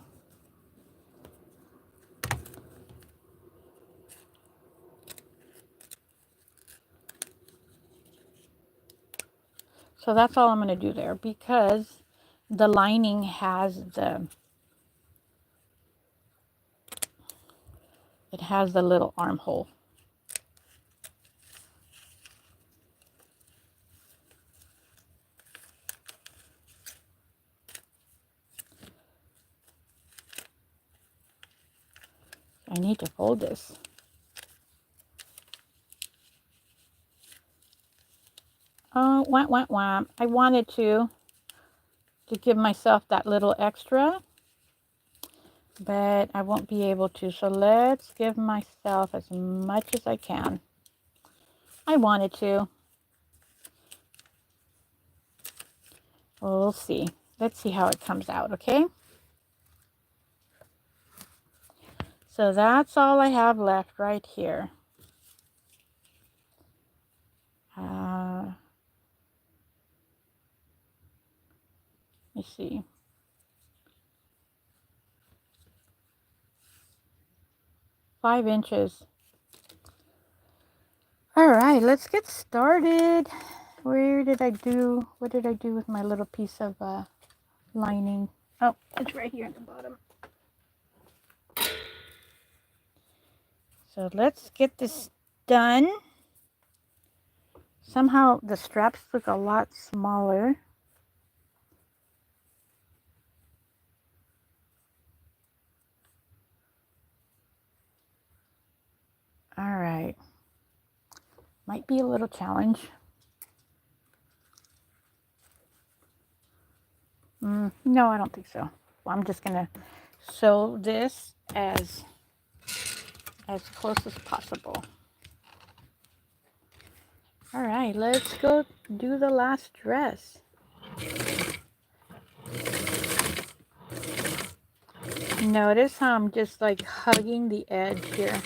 Speaker 1: that's all I'm going to do there, because the lining has the little armhole. I need to fold this. Oh, wah. I wanted to give myself that little extra, but I won't be able to. So let's give myself as much as I can. I wanted to. We'll see. Let's see how it comes out, okay? So that's all I have left right here. Let me see. Five inches. All right, let's get started. What did I do with my little piece of lining? Oh, it's right here at the bottom. So let's get this done. Somehow the straps look a lot smaller. All right. Might be a little challenge. No, I don't think so. Well, I'm just gonna sew this as close as possible. All right, let's go do the last dress. Notice how I'm just like hugging the edge here.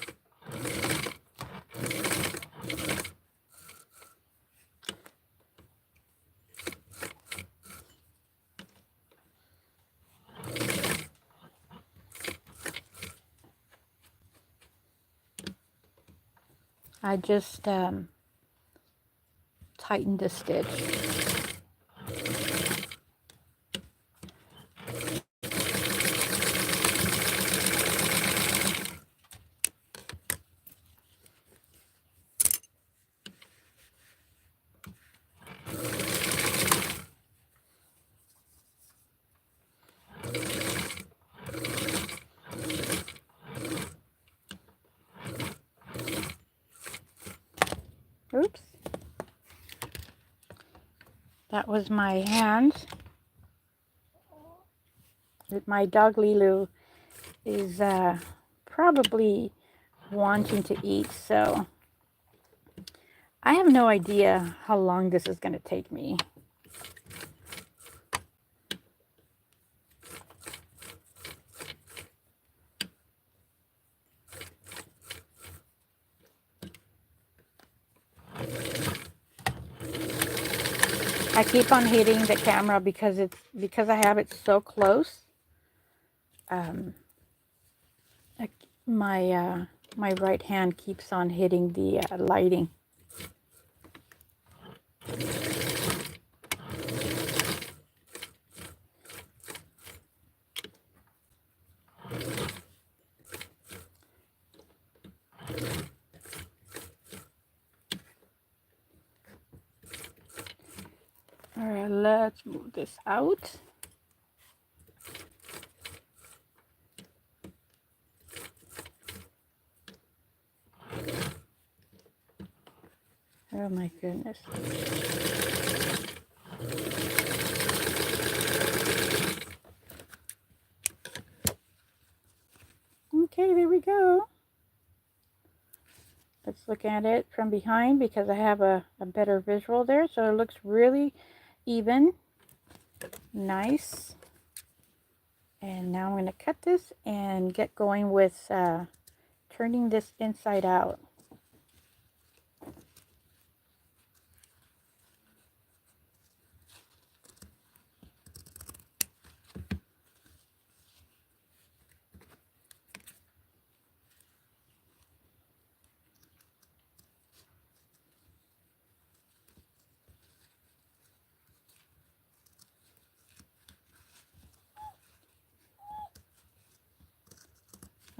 Speaker 1: I just tightened the stitch. Oops. That was my hand. My dog Lilu is probably wanting to eat, so I have no idea how long this is going to take me. I keep on hitting the camera because I have it so close. My right hand keeps on hitting the lighting. All right, let's move this out. Oh my goodness. Okay, there we go. Let's look at it from behind because I have a better visual there. So it looks really even. Nice. And now I'm going to cut this and get going with turning this inside out.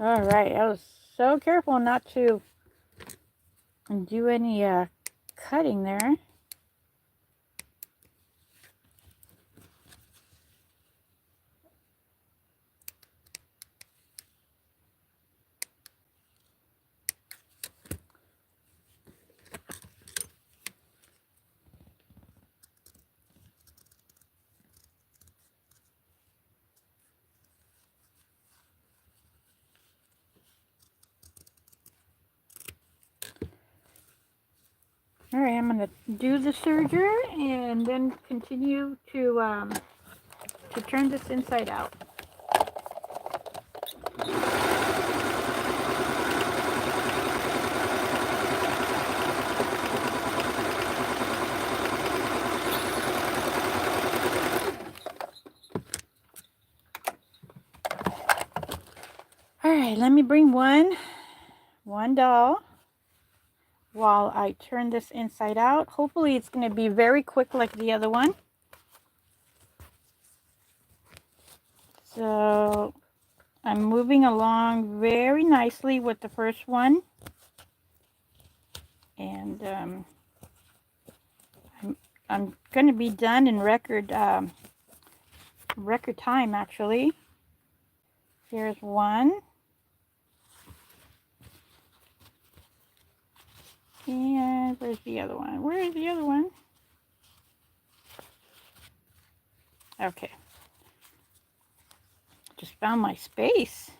Speaker 1: All right, I was so careful not to do any cutting there. All right, I'm going to do the serger and then continue to turn this inside out. All right, let me bring one doll while I turn this inside out. Hopefully it's going to be very quick like the other one. So I'm moving along very nicely with the first one. And I'm going to be done in record time actually. Here's one. And where's the other one? Where is the other one? Okay. Just found my space.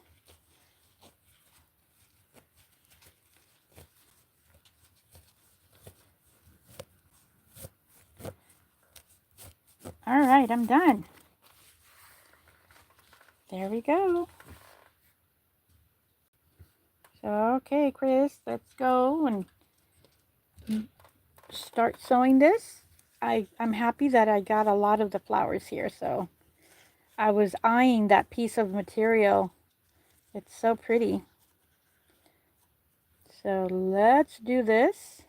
Speaker 1: All right, I'm done. There we go. Okay, Chris, let's go and start sewing this. I'm happy that I got a lot of the flowers here, so I was eyeing that piece of material. It's so pretty. So let's do this.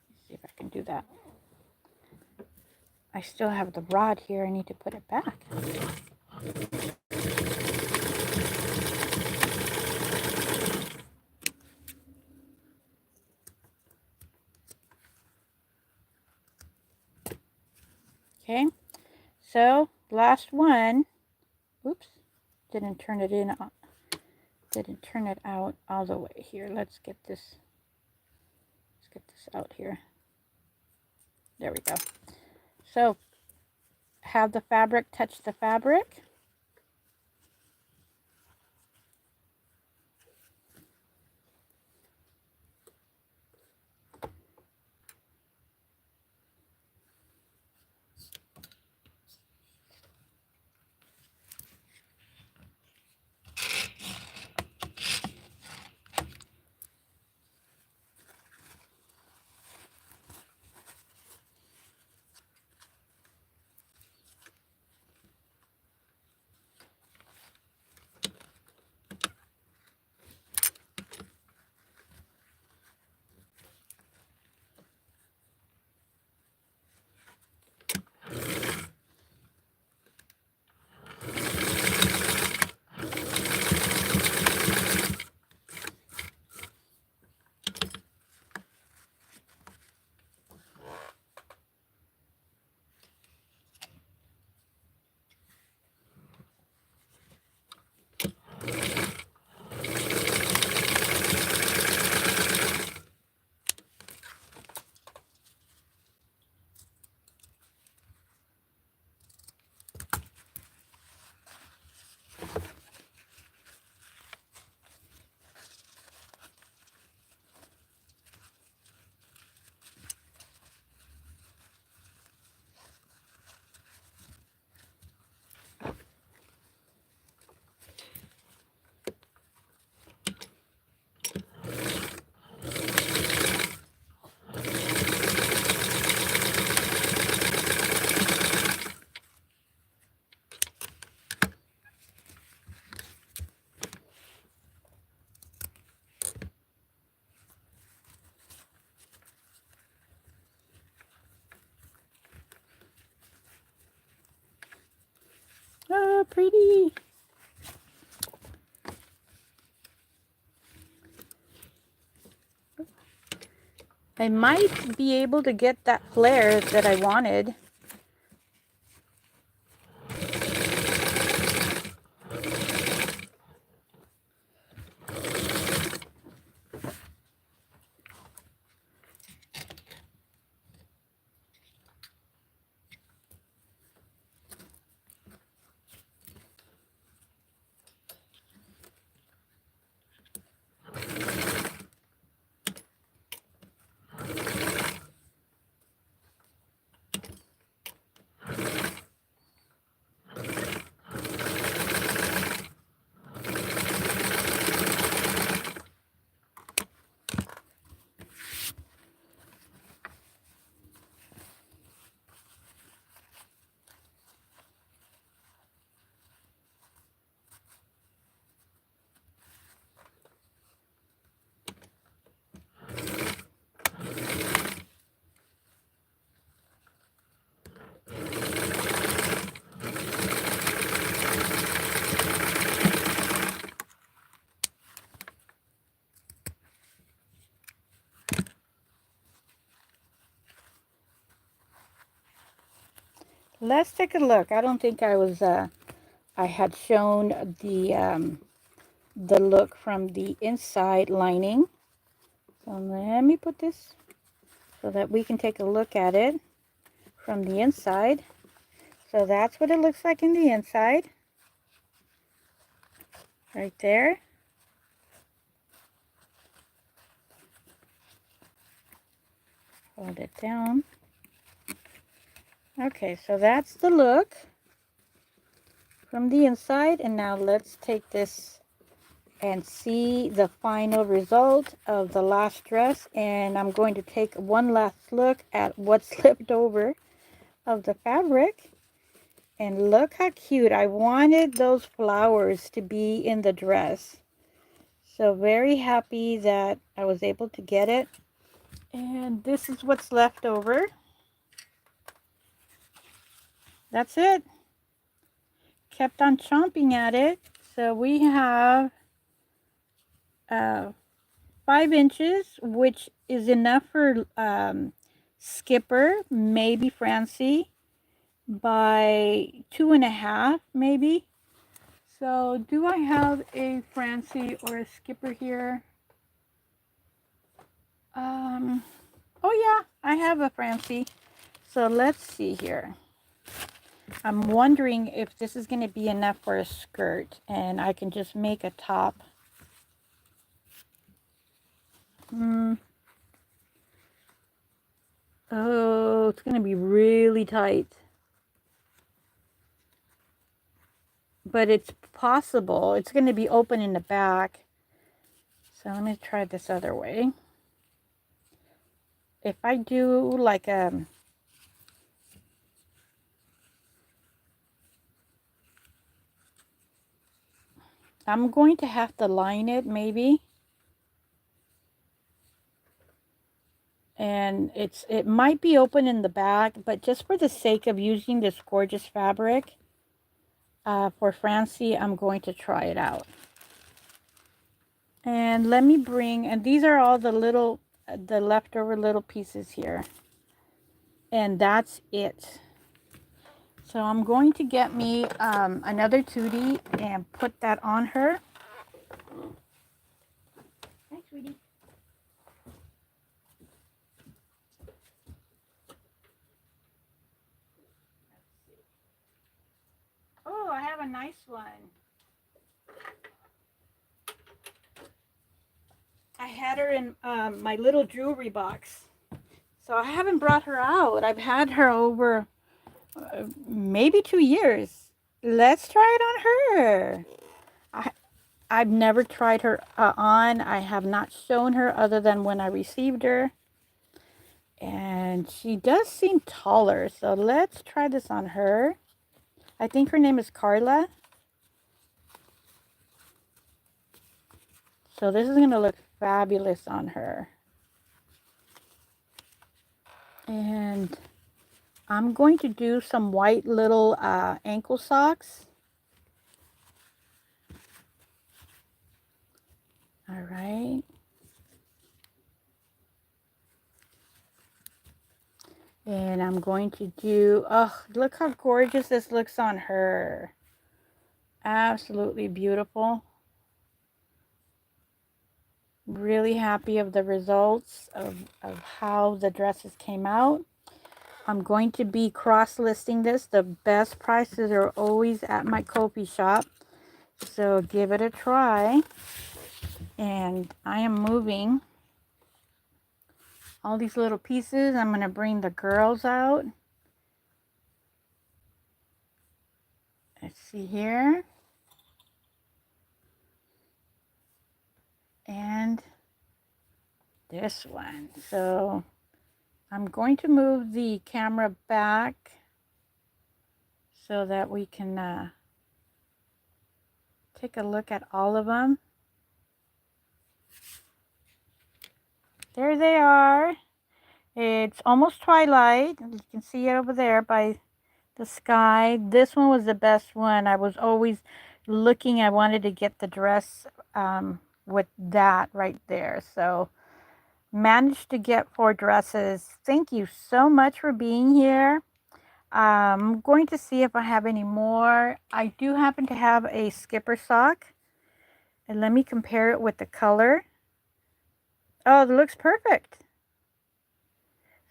Speaker 1: Let's see if I can do that. I still have the rod here. I need to put it back. Okay, so last one. Oops, didn't turn it in. Didn't turn it out all the way here. Let's get this out here. There we go. So have the fabric touch the fabric. Oh, pretty. I might be able to get that flare that I wanted. Let's take a look. I don't think I had shown the look from the inside lining. So let me put this so that we can take a look at it from the inside. So that's what it looks like in the inside. Right there. Hold it down. Okay, so that's the look from the inside. And now let's take this and see the final result of the last dress. And I'm going to take one last look at what's left over of the fabric. And look how cute. I wanted those flowers to be in the dress. So very happy that I was able to get it. And this is what's left over. That's it. Kept on chomping at it. So we have 5 inches, which is enough for Skipper, maybe Francie, by 2.5 maybe. So do I have a Francie or a Skipper here? Oh yeah, I have a Francie. So let's see here. I'm wondering if this is going to be enough for a skirt, and I can just make a top. Oh, it's going to be really tight. But it's possible. It's going to be open in the back. So let me try this other way. If I do like a... I'm going to have to line it maybe. And it might be open in the back, but just for the sake of using this gorgeous fabric for Francie, I'm going to try it out. And let me bring, and these are all the little, the leftover little pieces here. And that's it. So I'm going to get me another Tutti and put that on her. Hi, sweetie. Oh, I have a nice one. I had her in my little jewelry box. So I haven't brought her out. I've had her over maybe 2 years. Let's try it on her. I've never tried her on. I have not shown her other than when I received her. And she does seem taller. So let's try this on her. I think her name is Carla. So this is going to look fabulous on her. And I'm going to do some white little ankle socks. All right. And I'm going to do, oh, look how gorgeous this looks on her. Absolutely beautiful. Really happy of the results of how the dresses came out. I'm going to be cross-listing this. The best prices are always at my Ko-fi shop. So give it a try. And I am moving all these little pieces. I'm going to bring the girls out. Let's see here. And this one. So I'm going to move the camera back so that we can take a look at all of them. There they are. It's almost twilight. You can see it over there by the sky. This one was the best one. I was always looking. I wanted to get the dress with that right there. So managed to get 4 dresses. Thank you so much for being here. I'm going to see if I have any more. I do happen to have a Skipper sock. And let me compare it with the color. Oh, it looks perfect.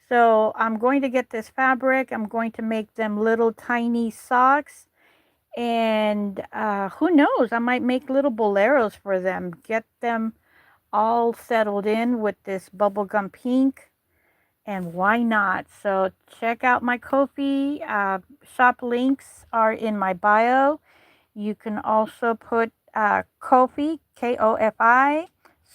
Speaker 1: So I'm going to get this fabric. I'm going to make them little tiny socks. And who knows, I might make little boleros for them. Get them all settled in with this bubblegum pink. And why not? So check out my Ko-fi. Shop links are in my bio. You can also put Ko-fi, KOFI,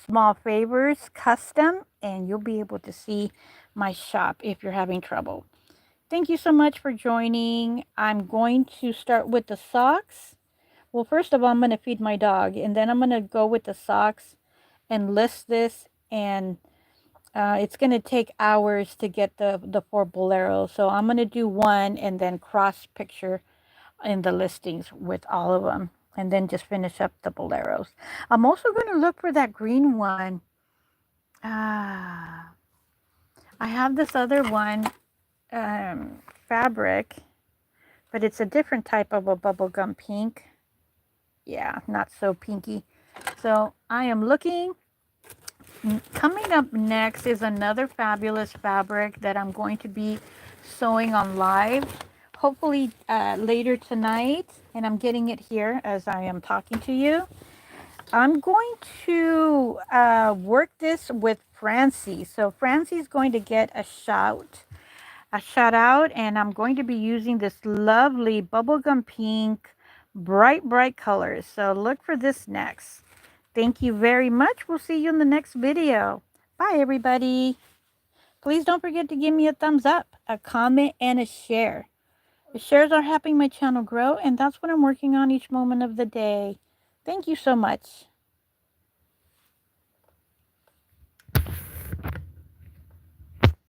Speaker 1: Small Favors Custom, and you'll be able to see my shop if you're having trouble. Thank you so much for joining. I'm going to start with the socks. Well, first of all, I'm going to feed my dog, and then I'm going to go with the socks and list this, and it's going to take hours to get the 4 boleros. So I'm going to do one and then cross picture in the listings with all of them, and then just finish up the boleros. I'm also going to look for that green one. I have this other one, fabric, but it's a different type of a bubblegum pink. Yeah, not so pinky. So I am looking. Coming up next is another fabulous fabric that I'm going to be sewing on live, hopefully later tonight, and I'm getting it here as I am talking to you. I'm going to work this with Francie. So Francie's going to get a shout out, and I'm going to be using this lovely bubblegum pink, bright colors. So look for this next. Thank you very much. We'll see you in the next video. Bye, everybody. Please don't forget to give me a thumbs up, a comment, and a share. The shares are helping my channel grow, and that's what I'm working on each moment of the day. Thank you so much.